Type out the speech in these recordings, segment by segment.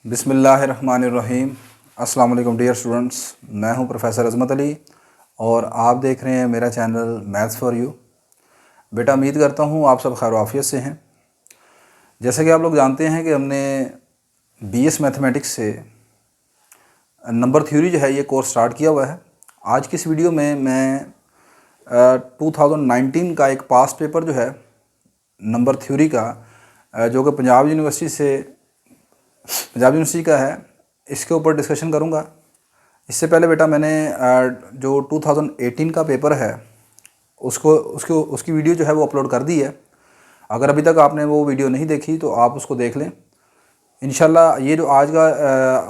बिस्मिल्लाहिर्रहमानिर्रहीम। अस्सलाम वालेकुम डियर स्टूडेंट्स, मैं हूं प्रोफेसर अज़मत अली और आप देख रहे हैं मेरा चैनल मैथ्स फॉर यू। बेटा, उम्मीद करता हूं आप सब खैर आफियत से हैं। जैसे कि आप लोग जानते हैं कि हमने बीएस मैथमेटिक्स से नंबर थ्योरी जो है ये कोर्स स्टार्ट किया हुआ है। आज की इस वीडियो में मैं 2019 का एक पास्ट पेपर जो है नंबर थ्योरी का, जो कि पंजाब यूनिवर्सिटी का है, इसके ऊपर डिस्कशन करूंगा। इससे पहले बेटा मैंने जो 2018 का पेपर है उसकी वीडियो जो है वो अपलोड कर दी है। अगर अभी तक आपने वो वीडियो नहीं देखी तो आप उसको देख लें। इंशाल्लाह ये जो आज का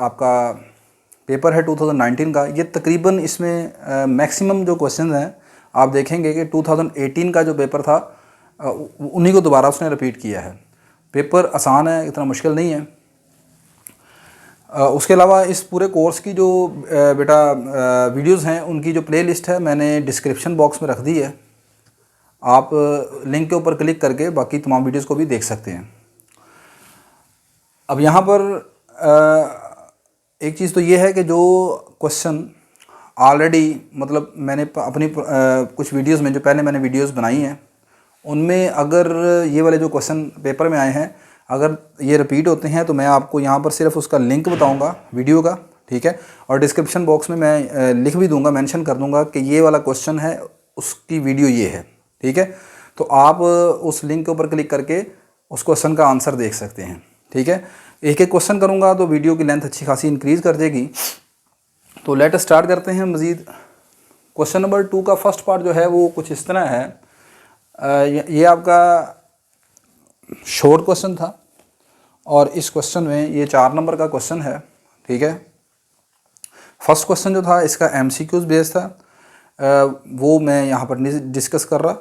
आपका पेपर है 2019 का, ये तकरीबन इसमें मैक्सिमम जो क्वेश्चन हैं आप देखेंगे कि 2018 का जो पेपर था उन्हीं को दोबारा उसने रिपीट किया है। पेपर आसान है, इतना मुश्किल नहीं है। उसके अलावा इस पूरे कोर्स की जो बेटा वीडियोस हैं उनकी जो प्लेलिस्ट है मैंने डिस्क्रिप्शन बॉक्स में रख दी है। आप लिंक के ऊपर क्लिक करके बाकी तमाम वीडियोस को भी देख सकते हैं। अब यहाँ पर एक चीज़ तो ये है कि जो क्वेश्चन ऑलरेडी मतलब मैंने अपनी कुछ वीडियोस में जो पहले मैंने वीडियोस बनाई हैं उनमें अगर ये वाले जो क्वेश्चन पेपर में आए हैं अगर ये रिपीट होते हैं तो मैं आपको यहाँ पर सिर्फ उसका लिंक बताऊँगा वीडियो का, ठीक है। और डिस्क्रिप्शन बॉक्स में मैं लिख भी दूँगा, मेंशन कर दूँगा कि ये वाला क्वेश्चन है, उसकी वीडियो ये है, ठीक है। तो आप उस लिंक के ऊपर क्लिक करके उस क्वेश्चन का आंसर देख सकते हैं, ठीक है। एक एक क्वेश्चन करूँगा तो वीडियो की लेंथ अच्छी खासी इंक्रीज़ कर देगी। तो लेट स्टार्ट करते हैं मज़ीद। क्वेश्चन नंबर 2 का फर्स्ट पार्ट जो है वो कुछ इस तरह है। ये आपका शॉर्ट क्वेश्चन था और इस क्वेश्चन में ये 4 नंबर का क्वेश्चन है, ठीक है। फर्स्ट क्वेश्चन जो था इसका एमसीक्यूज़ बेस था, वो मैं यहाँ पर डिस्कस कर रहा।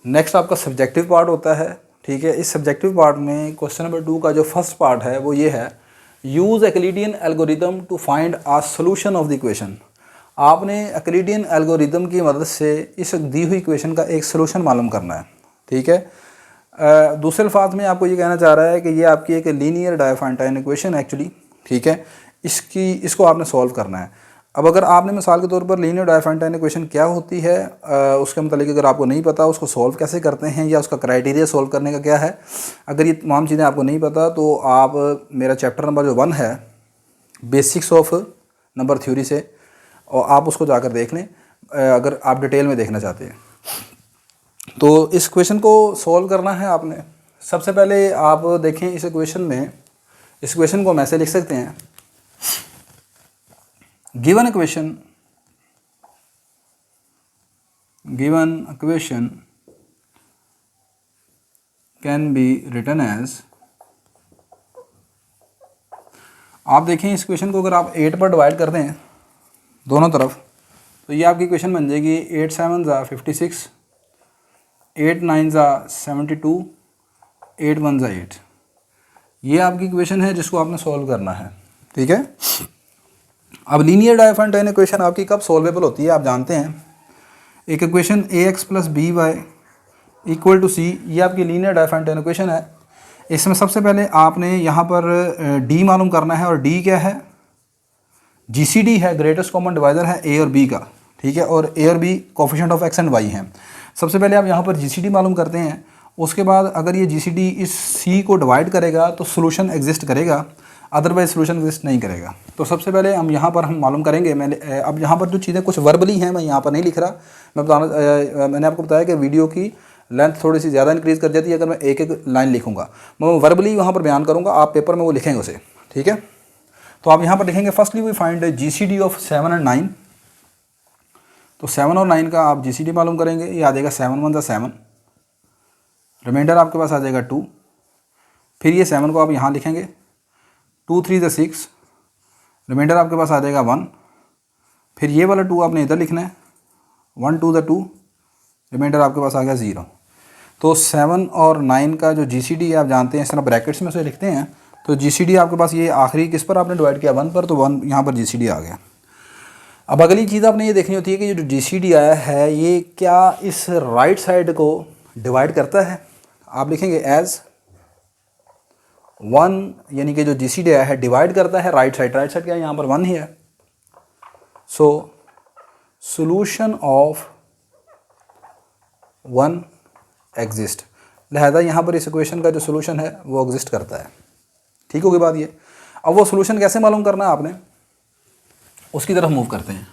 नेक्स्ट आपका सब्जेक्टिव पार्ट होता है, ठीक है। इस सब्जेक्टिव पार्ट में क्वेश्चन नंबर 2 का जो फर्स्ट पार्ट है वो ये है, use Euclidean algorithm to find a solution of the equation. आपने एक्लिडियन एल्गोरिदम की मदद से इस दी हुई इक्वेशन का एक सोल्यूशन मालूम करना है, ठीक है। दूसरे अल्फाज में आपको ये कहना चाह रहा है कि ये आपकी एक लीनियर डायफाइंटाइन इक्वेशन है एक्चुअली, ठीक है। इसको आपने सॉल्व करना है। अब अगर आपने मिसाल के तौर पर लीनियर डायफाइंटाइन इक्वेशन क्या होती है उसके मतलब अगर आपको नहीं पता उसको सॉल्व कैसे करते हैं या उसका क्राइटेरिया सॉल्व करने का क्या है, अगर ये तमाम चीज़ें आपको नहीं पता तो आप मेरा चैप्टर नंबर जो 1 है बेसिक्स ऑफ नंबर थ्योरी से, और आप उसको जाकर देख लें अगर आप डिटेल में देखना चाहते हैं। तो इस क्वेश्चन को सॉल्व करना है आपने। सबसे पहले आप देखें इस क्वेश्चन को हम ऐसे लिख सकते हैं, given equation can be written as. आप देखें इस क्वेश्चन को अगर आप 8 पर डिवाइड कर दें दोनों तरफ तो ये आपकी इक्वेशन बन जाएगी 8 7 ज़ा 56, 8 9 ज़ा 72, 8 1 ज़ा 8। ये आपकी इक्वेशन है जिसको आपने सॉल्व करना है, ठीक है। अब लीनियर डायफाइंटाइन इक्वेशन आपकी कब सॉल्वेबल होती है आप जानते हैं। एक इक्वेशन ax + by = c, ये आपकी लीनियर डायफाइंटाइन इक्वेशन है। इसमें सबसे पहले आपने यहाँ पर d मालूम करना है, और d क्या है, GCD है, ग्रेटेस्ट कॉमन डिवाइज़र है a और b का, ठीक है। और a और b coefficient of x and y हैं। सबसे पहले आप यहाँ पर GCD मालूम करते हैं। उसके बाद अगर ये GCD इस c को डिवाइड करेगा तो सोल्यूशन एग्जिस्ट करेगा, अदरवाइज सोल्यूशन एग्जिस्ट नहीं करेगा। तो सबसे पहले हम यहाँ पर मालूम करेंगे। मैंने अब यहाँ पर जो चीज़ें कुछ वर्बली हैं मैं यहाँ पर नहीं लिख रहा। मैंने आपको बताया कि वीडियो की लेंथ थोड़ी सी ज़्यादा इंक्रीज़ कर जाती है अगर मैं एक एक लाइन लिखूँगा। मैं वर्बली वहाँ पर बयान करूँगा, आप पेपर में वो लिखेंगे उसे, ठीक है। तो आप यहाँ पर लिखेंगे firstly we find GCD of 7 और 9। तो 7 और 9 का आप GCD मालूम करेंगे, ये आ जाएगा 7 1 ज़ा 7, रिमाइंडर आपके पास आ जाएगा 2। फिर ये 7 को आप यहाँ लिखेंगे, 2 3 ज़ा 6, रिमाइंडर आपके पास आ जाएगा 1। फिर ये वाला 2 आपने इधर लिखना है, 1 2 ज़ा 2, रिमाइंडर आपके पास आ गया 0। तो 7 और 9 का जो GCD है आप जानते हैं, इस तरह ब्रैकेट्स में से लिखते हैं। तो GCD आपके पास ये आखिरी किस पर आपने डिवाइड किया, 1 पर, तो 1 यहाँ पर GCD आ गया। अब अगली चीज़ आपने ये देखनी होती है कि जो GCD आया है ये क्या इस राइट साइड को डिवाइड करता है। आप लिखेंगे एज 1 यानी कि जो GCD है डिवाइड करता है राइट साइड क्या है यहाँ पर 1 ही है। सो सोल्यूशन ऑफ 1 एग्जिस्ट, लिहाजा यहाँ पर इस इक्वेशन का जो सोल्यूशन है वो एग्जिस्ट करता है। ठीक होगी बात ये। अब वो सोल्यूशन कैसे मालूम करना है आपने, उसकी तरफ मूव करते हैं।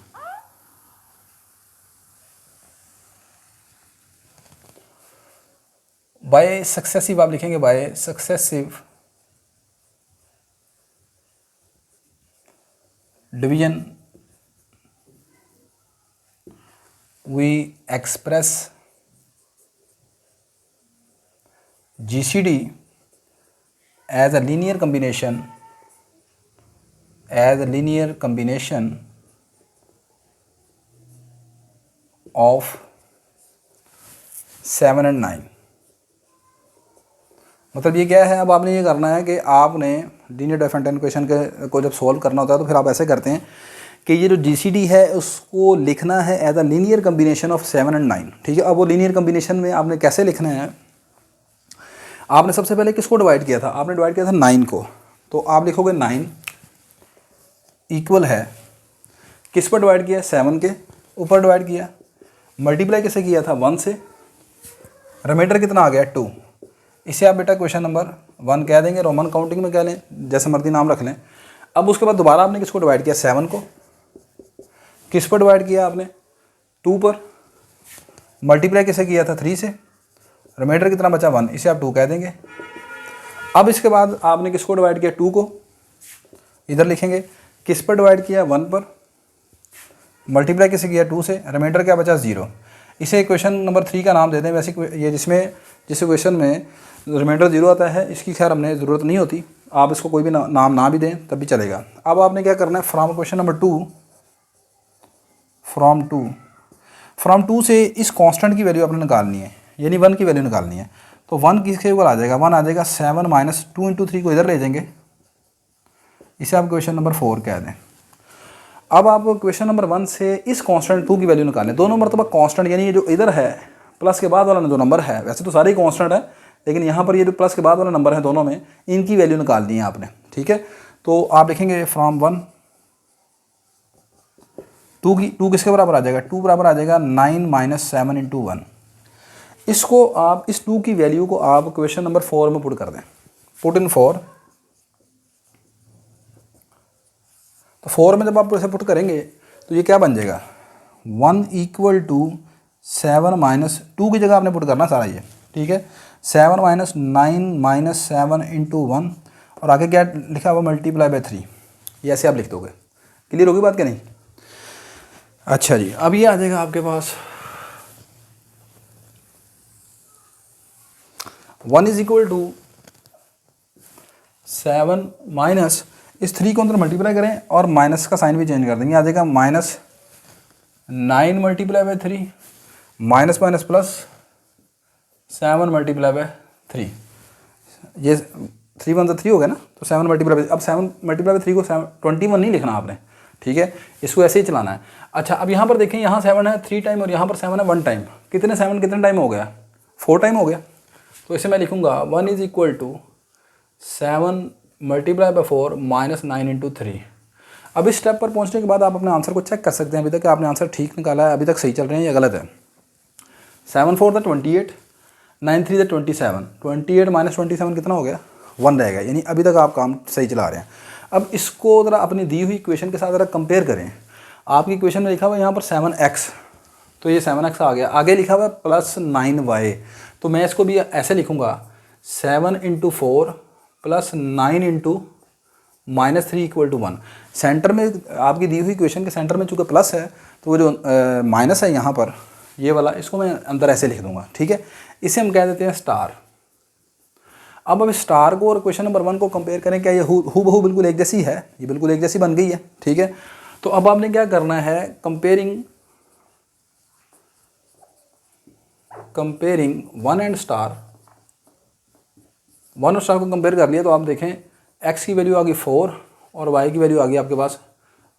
बाय सक्सेसिव आप लिखेंगे, by successive division we express GCD as a linear combination of 7 and 9। मतलब ये क्या है, अब आपने ये करना है कि आपने लीनियर डिफरेंशियल इक्वेशन को जब सॉल्व करना होता है तो फिर आप ऐसे करते हैं कि ये जो GCD है उसको लिखना है as a linear combination of 7 and 9। ठीक है, अब वो लीनियर कम्बिनेशन में आपने कैसे लिखना है, आपने सबसे पहले किसको डिवाइड किया था, आपने डिवाइड किया था 9 को। तो आप लिखोगे 9 इक्वल है, किस पर डिवाइड किया, 7 के ऊपर डिवाइड किया, मल्टीप्लाई किसे किया था, 1 से, रिमाइंडर कितना आ गया 2। इसे आप बेटा क्वेश्चन नंबर 1 कह देंगे, रोमन काउंटिंग में कह लें, जैसे मर्जी नाम रख लें। अब उसके बाद दोबारा आपने किसको डिवाइड किया, 7 को, किस पर डिवाइड किया आपने, 2 पर, मल्टीप्लाई किसे किया था, 3 से, रिमाइंडर कितना बचा, 1, इसे आप 2 कह देंगे। अब इसके बाद आपने किसको डिवाइड किया, 2 को, इधर लिखेंगे, किस पर डिवाइड किया, 1 पर, मल्टीप्लाई किसे किया, 2 से, रिमाइंडर क्या बचा, 0। इसे क्वेश्चन नंबर 3 का नाम देते हैं। वैसे ये जिस क्वेश्चन में रिमाइंडर 0 आता है इसकी खैर हमने ज़रूरत नहीं होती, आप इसको कोई भी नाम ना भी दें तब भी चलेगा। अब आपने क्या करना है, फ्रॉम क्वेश्चन नंबर 2, फ्रॉम 2 से इस कांस्टेंट की वैल्यू आपने निकालनी है, यानी 1 की वैल्यू निकालनी है। तो 1 किसके ऊपर आ जाएगा, 1 आ जाएगा 7 माइनस 2 इंटू 3 को इधर ले जाएंगे, इसे आप क्वेश्चन नंबर 4 कह दें। अब आप क्वेश्चन नंबर 1 से इस कांस्टेंट 2 की वैल्यू निकालें, दोनों मरतबा कांस्टेंट, यानी ये जो इधर है प्लस के बाद वाला जो नंबर है, वैसे तो सारे ही कांस्टेंट है लेकिन यहाँ पर ये जो प्लस के बाद वाला नंबर है दोनों में, इनकी वैल्यू निकालनी है आपने। ठीक है, तो आप लिखेंगे फ्रॉम 1, 2 किसके बराबर आ जाएगा, 2 बराबर आ जाएगा 9 माइनस 7 इंटू 1। इसको आप इस 2 की वैल्यू को आप क्वेश्चन नंबर 4 में पुट कर दें, पुट इन 4। तो 4 में जब आप इसे पुट करेंगे तो ये क्या बन जाएगा, 1 इक्वल टू 7 माइनस 2 की जगह आपने पुट करना सारा ये। ठीक है, 7 माइनस 9 माइनस 7 इंटू 1 और आगे क्या लिखा हुआ, मल्टीप्लाई बाय 3। ये ऐसे आप लिख दोगे। क्लियर होगी बात क्या नहीं। अच्छा जी, अब ये आ जाएगा आपके पास 1 इज इक्वल टू 7 माइनस, इस 3 को अंदर मल्टीप्लाई करें और माइनस का साइन भी चेंज कर देंगे, आ जाएगा minus 9 multiply by 3 minus minus plus 7 multiply bye 3। ये 3 1 3 हो गया ना, तो 7 मल्टीप्लाई बाय, अब 7 मल्टीप्लाई बाय 3 को 21 नहीं लिखना आपने। ठीक है, इसको ऐसे ही चलाना है। अच्छा, अब यहाँ पर देखें, यहाँ 7 है 3 टाइम और यहाँ पर 7 है 1 टाइम। कितने 7 कितने टाइम हो गया, 4 टाइम हो गया। तो इसे मैं लिखूँगा 1 is equal to 7 multiply by 4 minus 9 into 3। अब इस स्टेप पर पहुंचने के बाद आप अपने आंसर को चेक कर सकते हैं अभी तक कि आपने आंसर ठीक निकाला है, अभी तक सही चल रहे हैं या गलत है। 7 4 28, 9 3 27, 28 माइनस 27 कितना हो गया, 1 रहेगा, यानी अभी तक आप काम सही चला रहे हैं। अब इसको ज़रा अपनी दी हुई इक्वेशन के साथ ज़रा कंपेयर करें। आपकी इक्वेशन में लिखा हुआ है यहाँ पर 7x, तो ये 7x आ गया, आगे लिखा हुआ है प्लस 9y, तो मैं इसको भी ऐसे लिखूँगा 7 into 4 plus 9 into minus 3 equal to 1। Centre में आपकी दी हुई इक्वेशन के सेंटर में चूँकि प्लस है तो वो जो माइनस है यहाँ पर ये वाला, इसको मैं अंदर ऐसे लिख दूँगा। ठीक है, इसे हम कह देते हैं स्टार। अब स्टार को और क्वेश्चन नंबर 1 को कंपेयर करें, क्या ये हू बहू बिल्कुल एक जैसी है, ये बिल्कुल एक जैसी बन गई है। ठीक है, तो अब आपने क्या करना है, कंपेयरिंग 1 एंड स्टार, 1 और स्टार को कंपेयर कर लिया तो आप देखें x की वैल्यू आ गई 4 और y की वैल्यू आ गई आपके पास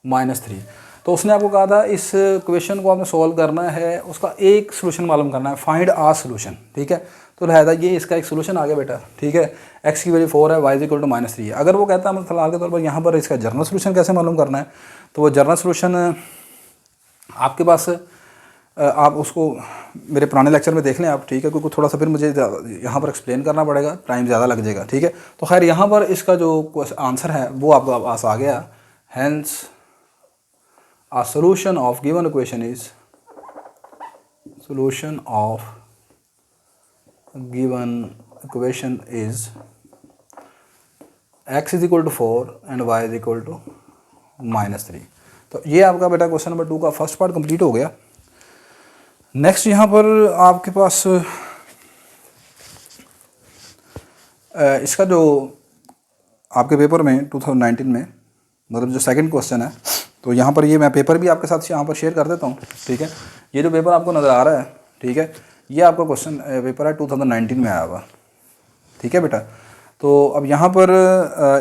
-3। तो उसने आपको कहा था इस क्वेश्चन को आपने सॉल्व करना है, उसका एक सोल्यूशन मालूम करना है, फाइंड आ सोल्यूशन। ठीक है, तो लिहाजा ये इसका एक सोल्यूशन आ गया बेटा, ठीक है। x की वैल्यू 4 है, y इक्वल टू -3 है। अगर वो कहता है मतलब फिलहाल के तौर पर यहाँ पर इसका जनरल सोल्यूशन कैसे मालूम करना है, तो वो जनरल सोल्यूशन आपके पास आप उसको मेरे पुराने लेक्चर में देख लें आप, ठीक है, क्योंकि थोड़ा सा फिर मुझे यहाँ पर एक्सप्लेन करना पड़ेगा, टाइम ज़्यादा लग जाएगा, ठीक है। तो खैर यहाँ पर इसका जो आंसर है वो आपका पास आ गया। Hence a solution of given equation is x is equal to 4 and y is equal to -3। तो ये आपका बेटा क्वेश्चन नंबर 2 का फर्स्ट पार्ट कंप्लीट हो गया। नेक्स्ट यहाँ पर आपके पास इसका जो आपके पेपर में 2019 में मतलब जो सेकंड क्वेश्चन है, तो यहाँ पर ये मैं पेपर भी आपके साथ यहाँ पर शेयर कर देता हूँ, ठीक है। ये जो पेपर आपको नज़र आ रहा है, ठीक है, ये आपका क्वेश्चन पेपर है 2019 में आया हुआ, ठीक है बेटा। तो अब यहाँ पर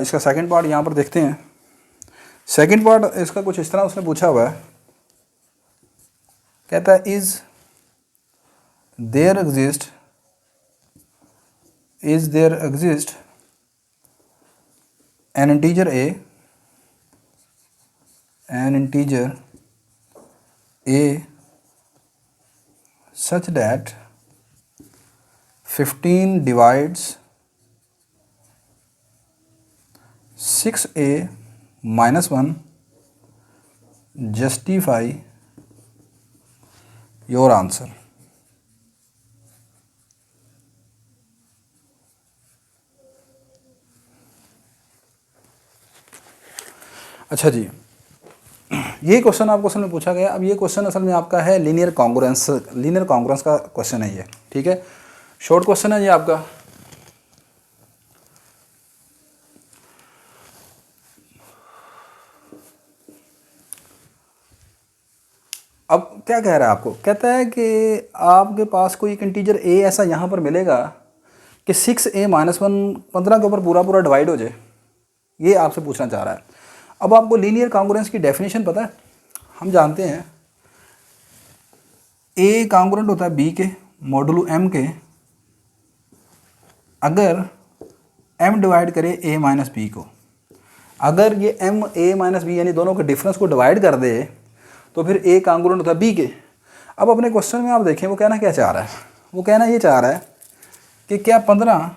इसका सेकंड पार्ट यहाँ पर देखते हैं। सेकंड पार्ट इसका कुछ इस तरह उसने पूछा हुआ है, कहता है is there exist an integer a such that 15 divides 6a minus 1, justify your answer। अच्छा जी, ये क्वेश्चन आपको असल में पूछा गया। अब ये क्वेश्चन असल में आपका है लीनियर कॉन्ग्रुएंस का क्वेश्चन है ये, ठीक है। शॉर्ट क्वेश्चन है ये आपका। अब क्या कह रहा है आपको, कहता है कि आपके पास कोई एक इंटीजर a ऐसा यहाँ पर मिलेगा कि 6a माइनस 1 15 के ऊपर पूरा डिवाइड हो जाए, ये आपसे पूछना चाह रहा है। अब आपको लीनियर कॉन्ग्रुएंस की डेफिनेशन पता है, हम जानते हैं a कॉन्ग्रुएंट होता है b के मॉडुलो m के अगर m डिवाइड करे a माइनस b को। अगर ये m a माइनस b यानी दोनों के डिफरेंस को डिवाइड कर दे तो फिर a कॉन्ग्रुएंट होता है b के। अब अपने क्वेश्चन में आप देखें वो कहना क्या चाह रहा है, वो कहना ये चाह रहा है कि क्या 15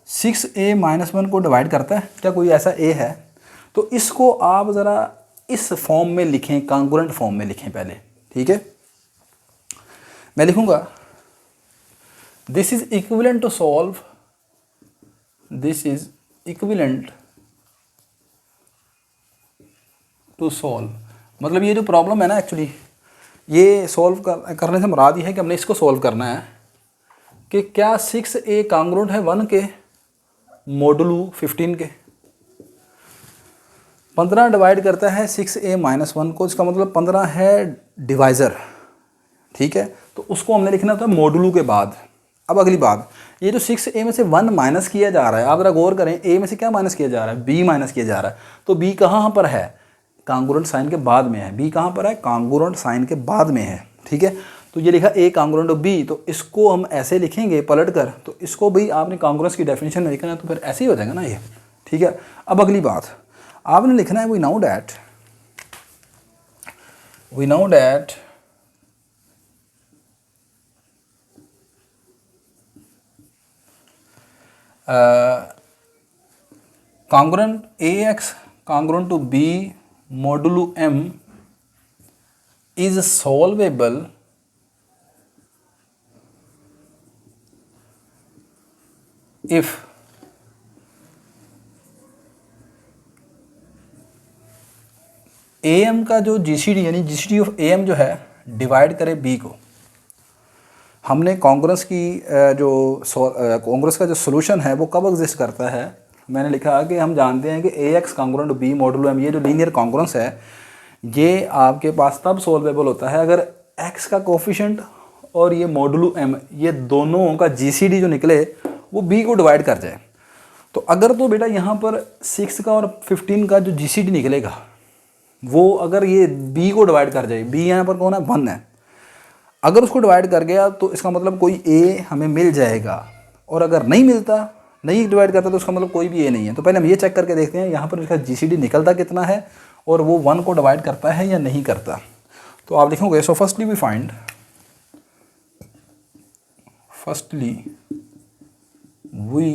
6a माइनस 1 को डिवाइड करता है, क्या कोई ऐसा a है। तो इसको आप ज़रा इस फॉर्म में लिखें, कॉन्ग्रुएंट फॉर्म में लिखें पहले, ठीक है। मैं लिखूंगा this is equivalent to solve, this is equivalent to solve, मतलब ये जो प्रॉब्लम है ना एक्चुअली ये सॉल्व करने से मुराद ये है कि हमने इसको सॉल्व करना है कि क्या 6a कॉन्ग्रुएंट है 1 के मॉडुलो 15 के। 15 डिवाइड करता है 6a माइनस 1 को, इसका मतलब 15 है डिवाइज़र, ठीक है। तो उसको हमने लिखना था मॉडुलो के बाद। अब अगली बात, ये जो 6a में से 1 माइनस किया जा रहा है, आप ज़रा गौर करें, a में से क्या माइनस किया जा रहा है, b माइनस किया जा रहा है। तो b कहाँ पर है, कॉन्ग्रुएंट साइन के बाद में है। b कहाँ पर है, कॉन्ग्रुएंट साइन के बाद में है, ठीक है। तो ये लिखा a कॉन्ग्रुएंट ऑफ b, तो इसको हम ऐसे लिखेंगे पलट कर, तो इसको भी आपने कॉन्ग्रुएंस की डेफिनेशन में लिखना है, तो फिर ऐसे ही हो जाएगा ना ये, ठीक है। अब अगली बात आपने लिखना है we now that congruent ax congruent to b modulo m is solvable if am का जो GCD यानी GCD ऑफ am जो है डिवाइड करे b को। हमने कॉन्ग्रुएंस की जो कॉन्ग्रुएंस का जो सोल्यूशन है वो कब एग्जिस्ट करता है, मैंने लिखा कि हम जानते हैं कि ax congruent b modulo m, ये जो लीनियर कॉन्ग्रुएंस है ये आपके पास तब सॉल्वेबल होता है अगर x का कोफिशिएंट और ये मॉडुलो m ये दोनों का GCD जो निकले वो b को डिवाइड कर जाए। तो अगर तो बेटा यहाँ पर 6 का और 15 का जो GCD निकलेगा वो अगर ये b को डिवाइड कर जाए, b यहाँ पर कौन है, 1 है। अगर उसको डिवाइड कर गया तो इसका मतलब कोई ए हमें मिल जाएगा, और अगर नहीं मिलता, नहीं डिवाइड करता, तो उसका मतलब कोई भी ए नहीं है। तो पहले हम ये चेक करके देखते हैं यहाँ पर इसका जीसीडी निकलता कितना है और वो 1 को डिवाइड करता है या नहीं करता। तो आप लिखोगे, so firstly we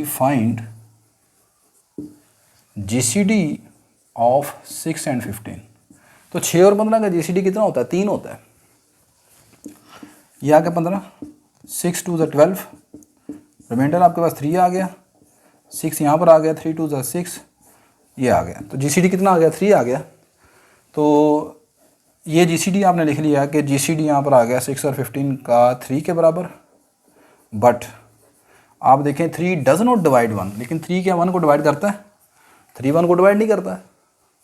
find GCD of 6 and 15। तो 6 और 15 का जीसीडी कितना होता है? 3 होता है। ये आ गया 15, 6 2 = 12, रिमाइंडर आपके पास 3 आ गया, 6 यहाँ पर आ गया, 3 2 = 6, ये आ गया। तो जीसीडी कितना आ गया? 3 आ गया। तो ये जीसीडी आपने लिख लिया कि जीसीडी यहाँ पर आ गया 6 और 15 का 3 के बराबर। बट आप देखें 3 डज नॉट डिवाइड 1, लेकिन 3 क्या 1 को डिवाइड करता है? 3 1 को डिवाइड नहीं करता।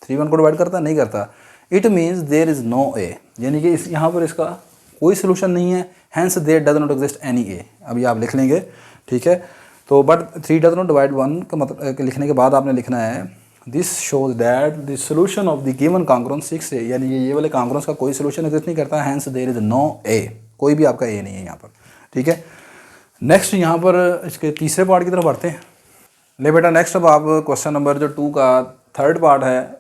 3 1 को डिवाइड करता नहीं करता। It means there is no a, यानी कि इस यहाँ पर इसका कोई सोल्यूशन नहीं है। Hence there does not exist any a. अभी आप लिख लेंगे, ठीक है। तो बट 3 डज नॉट डिवाइड 1 का मतलब लिखने के बाद आपने लिखना है this shows that the solution of the given congruence 6 a, यानी ये वाले कांग्रुएंस का कोई सोल्यूशन एग्जिस्ट नहीं करता। हैंस देयर इज़ नो ए, कोई भी आपका ए नहीं है यहाँ पर, ठीक है। नेक्स्ट यहाँ पर इसके तीसरे पार्ट की तरफ बढ़ते हैं। ले बेटा नेक्स्ट अब आप क्वेश्चन नंबर जो 2 का थर्ड पार्ट है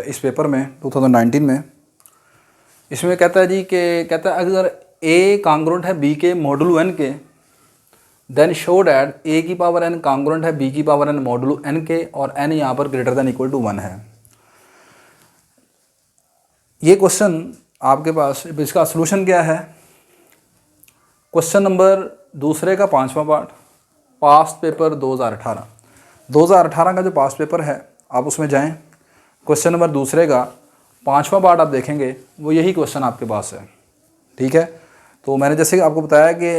इस पेपर में 2019 में, इसमें कहता है जी कि कहता है अगर ए कांग्रुएंट है बी के मॉडुलो एन के, देन शो डैट ए की पावर एन कांग्रुएंट है बी की पावर एन मॉडुलो एन के, और एन यहाँ पर ग्रेटर दैन इक्वल टू 1 है। ये क्वेश्चन आपके पास, इसका सोल्यूशन क्या है? क्वेश्चन नंबर दूसरे का 5वां पार्ट, पास्ट पेपर 2018 का जो पास्ट पेपर है आप उसमें जाएं। क्वेश्चन नंबर दूसरे का 5वां पार्ट आप देखेंगे, वो यही क्वेश्चन आपके पास है, ठीक है। तो मैंने जैसे आपको बताया कि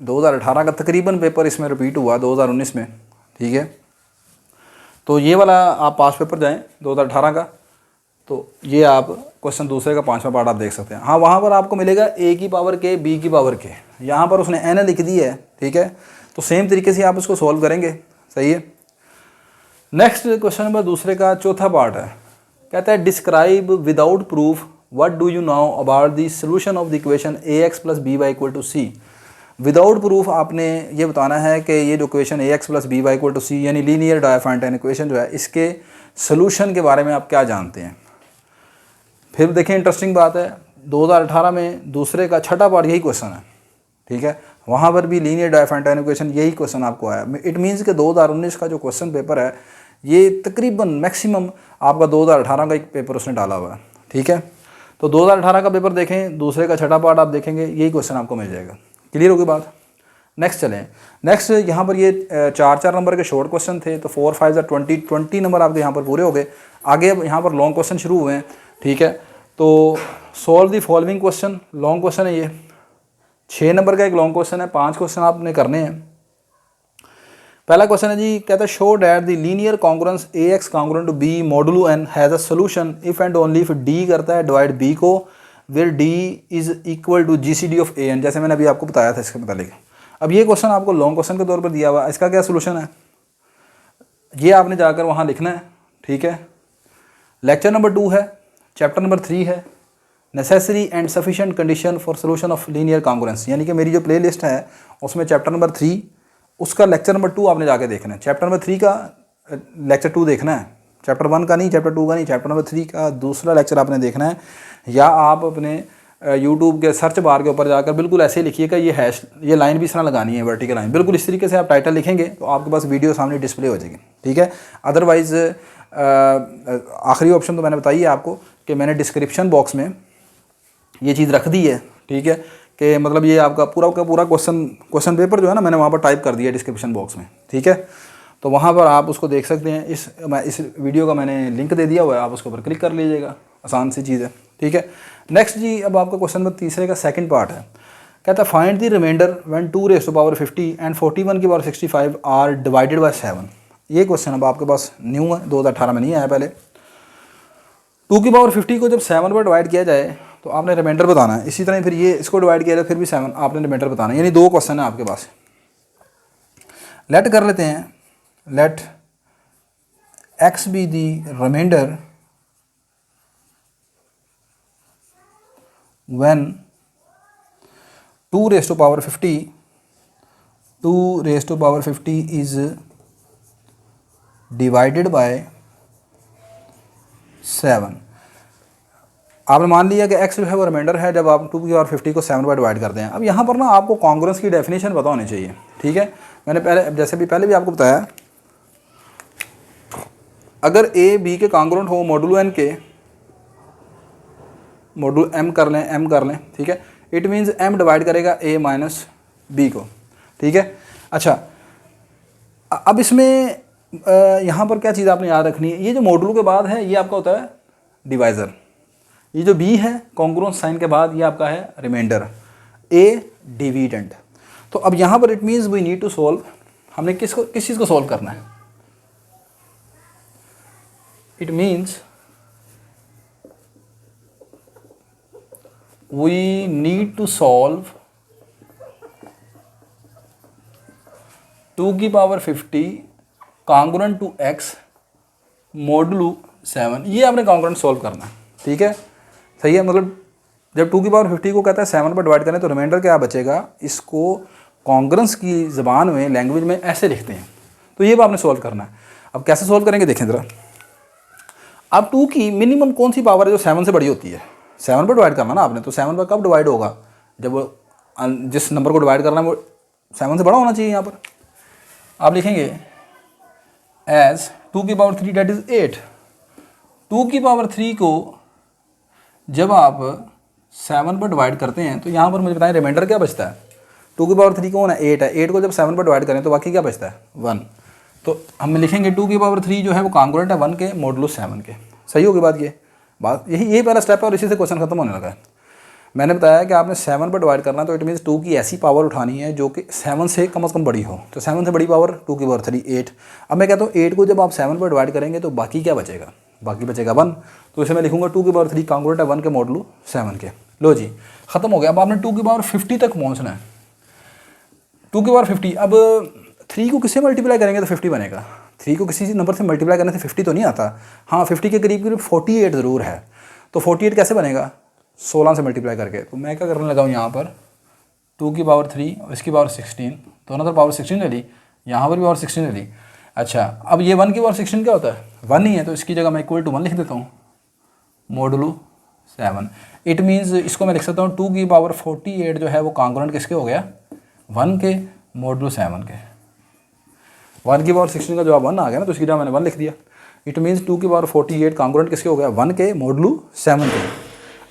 2018 का तकरीबन पेपर इसमें रिपीट हुआ 2019 में, ठीक है। तो ये वाला आप पास्ट पेपर जाएं 2018 का, तो ये आप क्वेश्चन दूसरे का 5वां पार्ट आप देख सकते हैं। हाँ, वहाँ पर आपको मिलेगा ए की पावर के बी की पावर के, यहाँ पर उसने एन लिख दी है, ठीक है। तो सेम तरीके से आप उसको सॉल्व करेंगे, सही है। नेक्स्ट क्वेश्चन नंबर दूसरे का चौथा पार्ट है, कहता है describe without proof what do you know about the solution of the equation ax + by = c। Without proof आपने ये बताना है कि ये जो इक्वेशन ax + by = c यानी लीनियर डायफाइंटाइन इक्वेशन जो है, इसके सोल्यूशन के बारे में आप क्या जानते हैं। फिर देखें इंटरेस्टिंग बात है, 2018 में दूसरे का छठा पार्ट यही क्वेश्चन है, ठीक है। वहाँ पर भी लीनियर डायफाइंटाइन इक्वेशन यही क्वेश्चन आपको आया। इट मीन्स कि 2019 का जो क्वेश्चन पेपर है ये तकरीबन मैक्सिमम आपका 2018 का एक पेपर उसने डाला हुआ है, ठीक है। तो 2018 का पेपर देखें, दूसरे का छठा पार्ट आप देखेंगे, यही क्वेश्चन आपको मिल जाएगा। क्लियर होगी बात? नेक्स्ट चलें। नेक्स्ट यहाँ पर ये 4 नंबर के शॉर्ट क्वेश्चन थे, तो 4 5 20 नंबर आपके यहाँ पर पूरे हो गए। आगे अब यहाँ पर लॉन्ग क्वेश्चन शुरू हुए हैं, ठीक है। तो solve the following question, long question है ये, 6 नंबर का एक लॉन्ग क्वेश्चन है, 5 क्वेश्चन आपने करने हैं। पहला क्वेश्चन है जी, कहता है show that the linear congruence ax congruent to b modulo n has a solution if and only if d करता है डिवाइड b को, where d is equal to GCD of an, जैसे मैंने अभी आपको बताया था इसके मुतालिक। अब ये क्वेश्चन आपको लॉन्ग क्वेश्चन के तौर पर दिया हुआ है, इसका क्या सोल्यूशन है ये आपने जाकर वहाँ लिखना है, ठीक है। लेक्चर नंबर 2 है, चैप्टर नंबर 3 है, necessary and sufficient condition for solution of linear congruence, यानी कि मेरी जो प्ले लिस्ट है उसमें चैप्टर नंबर 3 उसका लेक्चर नंबर 2 आपने जाके देखना है। चैप्टर नंबर 3 का लेक्चर 2 देखना है, चैप्टर 1 का नहीं, चैप्टर 2 का नहीं, चैप्टर नंबर 3 का दूसरा लेक्चर आपने देखना है। या आप अपने यूट्यूब के सर्च बार के ऊपर जाकर बिल्कुल ऐसे लिखिएगा, ये लाइन भी इस तरह लगानी है, वर्टिकल लाइन, बिल्कुल इस तरीके से आप टाइटल लिखेंगे तो आपके पास वीडियो सामने डिस्प्ले हो जाएगी, ठीक है। अदरवाइज़ आखिरी ऑप्शन तो मैंने बताई है आपको कि मैंने डिस्क्रिप्शन बॉक्स में ये चीज़ रख दी है, ठीक है, कि मतलब ये आपका पूरा का पूरा क्वेश्चन पेपर जो है ना, मैंने वहाँ पर टाइप कर दिया डिस्क्रिप्शन बॉक्स में, ठीक है। तो वहाँ पर आप उसको देख सकते हैं। इस वीडियो का मैंने लिंक दे दिया हुआ है, आप उसके ऊपर क्लिक कर लीजिएगा, आसान सी चीज़ है, ठीक है। नेक्स्ट जी, अब आपका क्वेश्चन नंबर तीसरे का सेकंड पार्ट है, कहता है find the remainder when 2⁻50 and 41⁻65 are divided by 7। ये क्वेश्चन अब आपके पास न्यू है, 2018 में नहीं आया पहले। 2⁻50 को जब 7 पर डिवाइड किया जाए तो आपने रिमाइंडर बताना है। इसी तरह फिर ये इसको डिवाइड किया जाए फिर भी 7, आपने रिमाइंडर बताना है, यानी 2 क्वेश्चन है आपके पास। लेट कर लेते हैं, let x be the remainder when 2 raise to power 50, 2 raise to power 50 is divided by 7। आपने मान लिया कि x जो है वो रिमाइंडर है जब आप 2 की पावर 50 को 7 बाय डिवाइड करते हैं। अब यहाँ पर ना आपको कॉन्ग्रुएंस की डेफिनेशन पता होनी चाहिए, ठीक है। मैंने पहले भी आपको बताया, अगर a b के कॉन्ग्रुएंट हो मॉडुलो n के, मॉडुलो m कर लें, ठीक है, इट मीन्स m डिवाइड करेगा a माइनस b को, ठीक है। अच्छा, अब इसमें यहाँ पर क्या चीज़ आपने याद रखनी है, ये जो मॉडुलो के बाद है ये आपका होता है डिवाइज़र, ये जो b है कॉन्ग्रुएंस साइन के बाद ये आपका है रिमाइंडर, a डिविडेंड। तो अब यहाँ पर it means we need to solve, हमने किस चीज़ को सॉल्व करना है, it means we need to solve 2 की power 50 congruent to x modulo 7, ये आपने कॉन्ग्रुएंट सॉल्व करना है, ठीक है, सही है। मतलब जब 2 की पावर 50 को कहता है 7 पर डिवाइड करें तो रिमाइंडर क्या बचेगा, इसको कॉन्ग्रुएंस की ज़बान में, लैंग्वेज में ऐसे लिखते हैं। तो ये आपने सॉल्व करना है। अब कैसे सॉल्व करेंगे देखें ज़रा। अब 2 की मिनिमम कौन सी पावर है जो 7 से बड़ी होती है, 7 पर डिवाइड करना ना आपने, तो 7 पर कब डिवाइड होगा, जब जिस नंबर को डिवाइड करना है वो 7 से बड़ा होना चाहिए। यहाँ पर आप लिखेंगे एज 2 की पावर 3 डेट इज़ 8। 2 की पावर 3 को जब आप 7 पर डिवाइड करते हैं तो यहाँ पर मुझे बताएं रिमाइंडर क्या बचता है। 2 की पावर 3 कौन है, 8 है, 8 को जब 7 पर डिवाइड करें तो बाकी क्या बचता है, 1। तो हम लिखेंगे 2 की पावर 3 जो है वो कॉन्ग्रुएंट है 1 के मॉडुलो 7 के। सही होगी बात, ये यही पहला स्टेप है और इसी से क्वेश्चन खत्म होने लगा है। मैंने बताया कि आपने 7 पर डिवाइड करना, तो इट मीन्स 2 की ऐसी पावर उठानी है जो कि 7 से कम बड़ी हो। तो 7 से बड़ी पावर 2 की पावर 3 8। अब मैं कहता हूँ 8 को जब आप 7 पर डिवाइड करेंगे तो बाकी क्या बचेगा, बाकी बचेगा 1। तो इसे मैं लिखूंगा 2 की पावर 3 कॉन्ग्रुएंट है 1 के मॉडुलो 7 के। लो जी, खत्म हो गया। अब आपने 2 की पावर 50 तक पहुँचना है। 2 की पावर 50, अब 3 को किससे मल्टीप्लाई करेंगे तो 50 बनेगा। 3 को किसी नंबर से मल्टीप्लाई करने से 50 तो नहीं आता, हाँ 50 के करीब 48 ज़रूर है। तो 48 कैसे बनेगा, 16 से मल्टीप्लाई करके। तो मैं क्या करने लगा हूँ यहाँ पर 2 की पावर 3 और इसकी पावर 16, दोनों तरफ पावर 16 ले ली, यहाँ पर भी पावर 16 ले ली। अच्छा, अब ये 1 की पावर 16 क्या होता है, 1 ही है, तो इसकी जगह मैं इक्वल टू 1 लिख देता हूँ मॉडुलो 7। इट मीन्स इसको मैं लिख सकता हूँ 2 की पावर 48 जो है वो कॉन्ग्रुएंट किसके हो गया, 1 के मॉडुलो 7 के। 1 की पावर 16 का जवाब 1 आ गया ना, तो इसकी जगह मैंने 1 लिख दिया। इट मीन्स 2 की पावर 48 कॉन्ग्रुएंट किसके हो गया, 1 के मॉडुलो 7 के।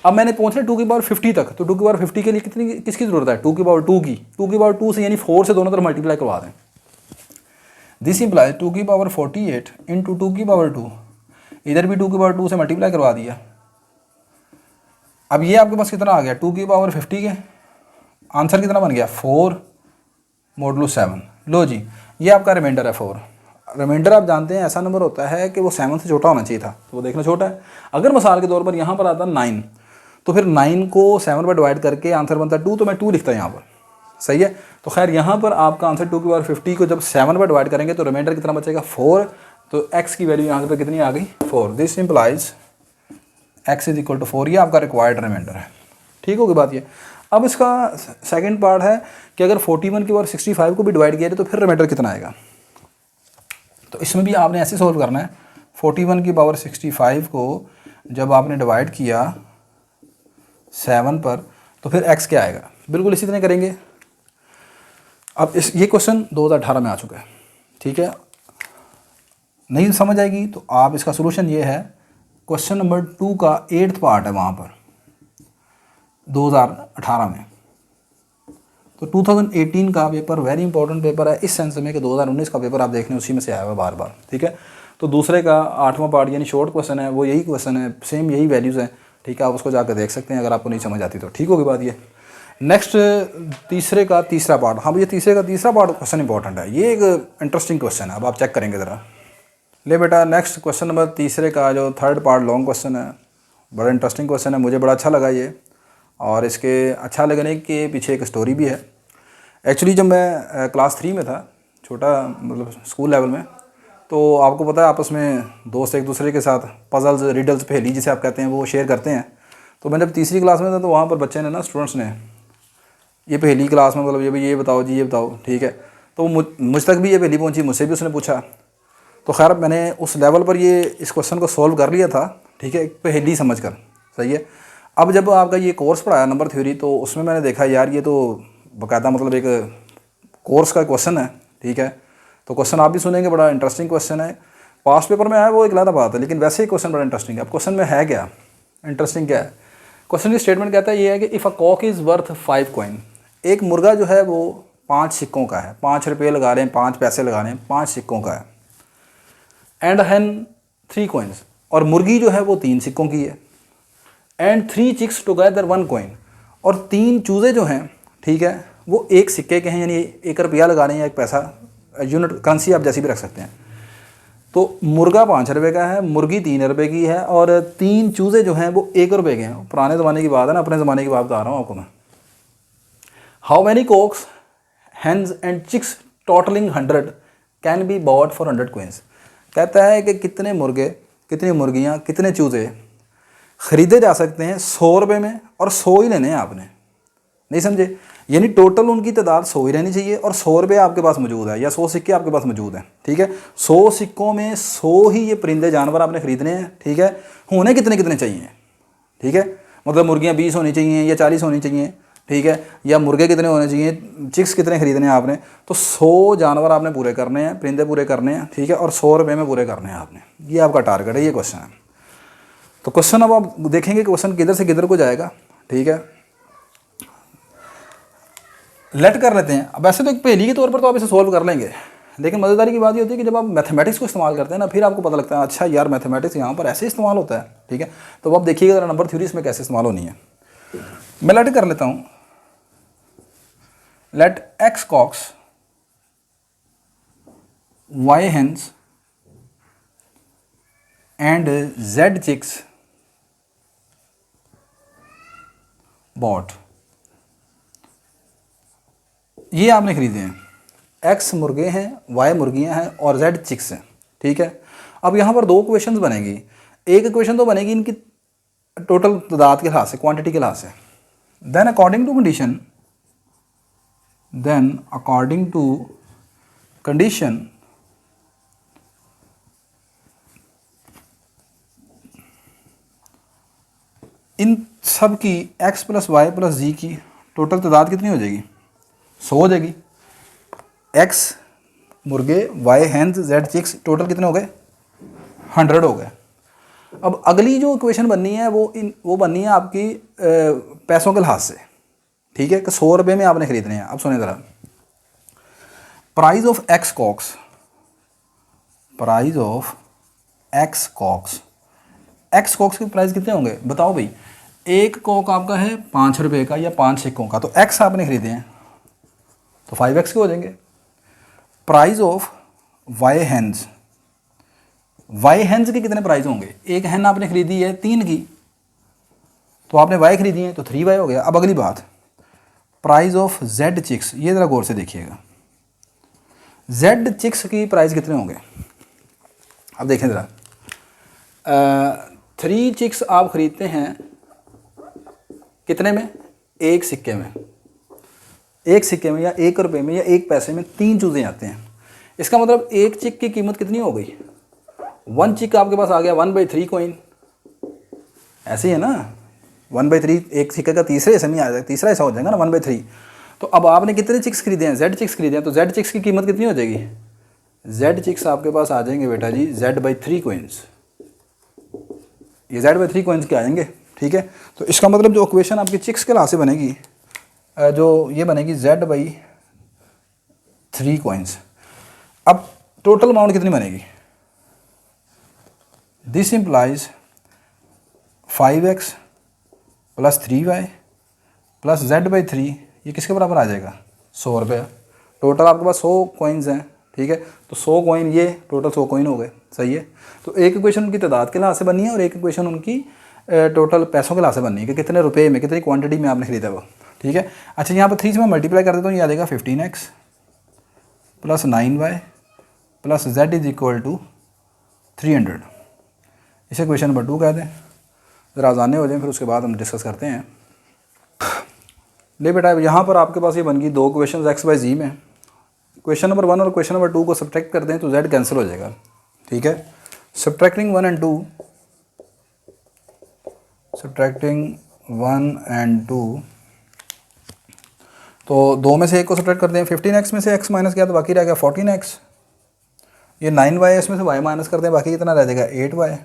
अब मैंने पहुंचना 2 की पावर 50 तक, तो 2 की पावर 50 के लिए किसकी ज़रूरत है, 2 की पावर 2 की। 2 की पावर 2 से यानी 4 से दोनों तरफ मल्टीप्लाई करवा दें। दिस इम्प्लाइज 2 की पावर 48 इंटू 2 की पावर 2, इधर भी 2 की पावर 2 से मल्टीप्लाई करवा दिया। अब ये आपके पास कितना आ गया, 2 की पावर 50 के आंसर कितना बन गया, 4 मॉडुलो 7। लो जी, ये आपका रिमाइंडर है 4। रिमाइंडर आप जानते हैं ऐसा नंबर होता है कि वो 7 से छोटा होना चाहिए था, तो वो देखना छोटा है। अगर मिसाल के तौर पर यहाँ पर आता 9, तो फिर 9 को 7 पर डिवाइड करके आंसर बनता है 2, तो मैं 2 लिखता है यहाँ पर, सही है। तो खैर यहाँ पर आपका आंसर 2 की पावर 50 को जब 7 पर डिवाइड करेंगे तो रिमाइंडर कितना बचेगा, 4। तो x की वैल्यू यहाँ पर कितनी आ गई, 4। This implies x is equal to 4, ये आपका रिक्वायर्ड रिमाइंडर है। ठीक होगी बात ये। अब इसका सेकंड पार्ट है कि अगर 41 की पावर 65 को भी डिवाइड किया जाए तो फिर रिमाइंडर कितना आएगा। तो इसमें भी आपने ऐसे सॉल्व करना है, 41 की पावर 65 को जब आपने डिवाइड किया 7 पर तो फिर x क्या आएगा, बिल्कुल इसी तरह करेंगे। अब ये क्वेश्चन 2018 में आ चुका है, ठीक है। नहीं समझ आएगी तो आप इसका सोल्यूशन ये है, क्वेश्चन नंबर 2 का 8th पार्ट है वहाँ पर 2018 में। तो 2018 का पेपर वेरी इंपॉर्टेंट पेपर है इस सेंस में कि 2019 का पेपर आप देख रहे हैं उसी में से आया हुआ बार बार, ठीक है। तो दूसरे का 8वां पार्ट यानी शॉर्ट क्वेश्चन है, वो यही क्वेश्चन है, सेम यही वैल्यूज़ हैं, ठीक है। आप उसको जाकर देख सकते हैं अगर आपको नहीं समझ आती तो, ठीक होगी बात ये। नेक्स्ट तीसरे का तीसरा पार्ट, हाँ भैया तीसरे का तीसरा पार्ट क्वेश्चन इंपॉर्टेंट है, ये एक इंटरेस्टिंग क्वेश्चन है। अब आप चेक करेंगे ज़रा, ले बेटा नेक्स्ट क्वेश्चन नंबर तीसरे का जो थर्ड पार्ट लॉन्ग क्वेश्चन है, बड़ा इंटरेस्टिंग क्वेश्चन है, मुझे बड़ा अच्छा लगा ये। और इसके अच्छा लगने के पीछे एक स्टोरी भी है। एक्चुअली जब मैं क्लास 3 में था, छोटा मतलब स्कूल लेवल में, तो आपको पता है आपस में दोस्त एक दूसरे के साथ पजल्स, रिडल्स, पहेली जिसे आप कहते हैं वो शेयर करते हैं। तो मैं जब तीसरी क्लास में था तो वहाँ पर बच्चे ने ना, स्टूडेंट्स ने ये पहली क्लास में मतलब ये भाई ये बताओ जी ये बताओ, ठीक है। तो मुझ तक भी ये पहली पहुंची, मुझसे भी उसने पूछा। तो खैर मैंने उस लेवल पर ये इस क्वेश्चन को सॉल्व कर लिया था, ठीक है, एक पहेली समझ कर, सही है। अब जब आपका ये कोर्स पढ़ाया नंबर थ्योरी, तो उसमें मैंने देखा यार ये तो बाकायदा मतलब एक कोर्स का क्वेश्चन है, ठीक है। तो क्वेश्चन आप भी सुनेंगे, बड़ा इंटरेस्टिंग क्वेश्चन है। पास पेपर में आया वो एक अलग बात है, लेकिन वैसे ही क्वेश्चन बड़ा इंटरेस्टिंग है। अब क्वेश्चन में है क्या इंटरेस्टिंग, क्या है क्वेश्चन की स्टेटमेंट कहता है ये है कि if a cock is worth 5 coin, एक मुर्गा जो है वो 5 सिक्कों का है, 5 रुपये लगा रहे हैं, 5 पैसे लगा रहे हैं, 5 सिक्कों का है। एंड हैन 3 कॉइन्स, और मुर्गी जो है वो 3 सिक्कों की है। एंड 3 चिक्स टुगेदर 1 कॉइन, और 3 चूज़े जो हैं, ठीक है, वो एक सिक्के के हैं, यानी 1 रुपया लगा रहे हैं या 1 पैसा, यूनिट करेंसी आप जैसी भी रख सकते हैं। तो मुर्गा 5 रुपये का है, मुर्गी 3 रुपये की है, और 3 चूज़े जो हैं वो 1 रुपये के हैं। पुराने ज़माने की बात है ना, अपने ज़माने की बात बता रहा हूँ आपको मैं। How many cocks, hens and chicks totalling 100 can be bought for 100 coins. कहता है कि कितने मुर्गे, कितनी मुर्गियाँ, कितने चूज़े ख़रीदे जा सकते हैं 100 रुपये में, और 100 ही लेने हैं आपने, नहीं समझे। यानी टोटल उनकी तादाद 100 ही रहनी चाहिए, और 100 रुपये आपके पास मौजूद है या 100 सिक्के आपके पास मौजूद हैं, ठीक है। 100 सिक्कों में 100 ही ये परिंदे जानवर आपने ख़रीदने हैं, ठीक है। होने कितने कितने चाहिए, ठीक है, मतलब मुर्गियाँ 20 होनी चाहिए या 40 होनी चाहिए, ठीक है, या मुर्गे कितने होने चाहिए, चिक्स कितने ख़रीदने हैं आपने। तो 100 जानवर आपने पूरे करने हैं, परिंदे पूरे करने हैं, ठीक है, और 100 रुपये में पूरे करने हैं आपने। ये आपका टारगेट है, ये क्वेश्चन है। तो क्वेश्चन अब आप देखेंगे क्वेश्चन किधर से किधर को जाएगा, ठीक है। लेट कर लेते हैं। अब वैसे तो एक पहेली के तौर पर तो आप इसे सॉल्व कर लेंगे, लेकिन मज़ेदारी की बात ये होती है कि जब आप मैथमेटिक्स को इस्तेमाल करते हैं ना, फिर आपको पता लगता है अच्छा यार मैथमेटिक्स यहाँ पर ऐसे इस्तेमाल होता है, ठीक है। तो अब देखिएगा ज़रा नंबर थ्योरी इसमें कैसे इस्तेमाल होनी है। मैं लेट कर लेता हूँ, let x cocks, y hens and z chicks bought. ये आपने खरीदे हैं, एक्स मुर्गे हैं, वाई मुर्गियां हैं, और जेड चिक्स हैं, ठीक है। अब यहाँ पर 2 क्वेश्चंस बनेगी। एक इक्वेशन तो बनेगी इनकी टोटल तादाद के लिहाज से, क्वांटिटी के लिहाज से। देन अकॉर्डिंग टू कंडीशन इन सब की x plus y plus z की टोटल तादाद कितनी हो जाएगी, 100 हो जाएगी। एक्स मुर्गे, y hens, z chicks, total कितने हो गए, 100 हो गए। अब अगली जो इक्वेशन बननी है वो बननी है आपकी पैसों के लिहाज से, ठीक है, कि 100 रुपये में आपने खरीदने हैं। अब सुने ज़रा, price of x cocks, price of x cocks, x cocks के प्राइस कितने होंगे बताओ भाई। एक कॉक आपका है 5 रुपये का या 5 सिक्कों का, तो एक्स आपने खरीदे हैं तो 5x के हो जाएंगे। Price of y hens, y hens के कितने प्राइस होंगे, एक हैन आपने खरीदी है 3 की, तो आपने वाई खरीदी है तो 3y हो गया। अब अगली बात, प्राइस ऑफ जेड चिक्स, ये ज़रा गौर से देखिएगा, जेड चिक्स की प्राइस कितने होंगे। अब देखें ज़रा, 3 चिक्स आप ख़रीदते हैं कितने में, एक सिक्के में, एक सिक्के में या 1 रुपये में या 1 पैसे में 3 चूज़े आते हैं। इसका मतलब एक चिक की कीमत कितनी हो गई, 1 चिक आपके पास आ गया 1/3 कॉइन, ऐसे ही है ना, 1/3 एक सिक्के का तीसरे हिस्से में आ जाएगा, तीसरा हिस्सा हो जाएगा ना 1/3। तो अब आपने कितने चिक्स खरीदे हैं, जेड चिक्स खरीदे हैं, तो जेड चिक्स की कीमत कितनी हो जाएगी, जेड चिक्स आपके पास आ जाएंगे बेटा जी Z/3 कॉइन्स, ये Z/3 कॉइन्स के आ जाएंगे, ठीक है। तो इसका मतलब जो इक्वेशन आपकी चिक्स के लिहाज से बनेगी, जो ये बनेगी Z/3 कॉइन्स। अब टोटल अमाउंट कितनी बनेगी, this implies 5x plus 3y plus Z/3, ये किसके बराबर आ जाएगा, 100 रुपये। टोटल आपके पास 100 कॉइन्स हैं, ठीक है, तो 100 कॉइन ये टोटल 100 कॉइन हो गए, सही है। तो एक इक्वेशन उनकी तादाद के लिहाज से बननी है और एक इक्वेशन उनकी टोटल पैसों के लिहाज से बननी है कि कितने रुपए में, कितनी क्वांटिटी में आपने खरीदा वो, ठीक है। अच्छा यहाँ पर 3 से मैं मल्टीप्लाई कर देता हूँ, ये आ जाएगा 15x plus 9y plus Z = 300। इसे क्वेश्चन नंबर 2 कह दें। ज़रा आसानी हो जाए, फिर उसके बाद हम डिस्कस करते हैं। ले बेटा यहाँ पर आपके पास ये बन गई दो क्वेश्चन एक्स बाई जी में। क्वेश्चन नंबर 1 और क्वेश्चन नंबर 2 को सब्ट्रैक्ट कर दें तो z कैंसिल हो जाएगा, ठीक है। सब्ट्रैक्टिंग 1 एंड 2, सब्ट्रैक्टिंग 1 एंड 2, तो दो में से एक को सब्ट्रैक्ट कर दें। 15x में से x माइनस किया तो बाकी रह गया 14x। ये 9y इसमें से y माइनस कर दें, बाकी कितना रह जाएगा 8y।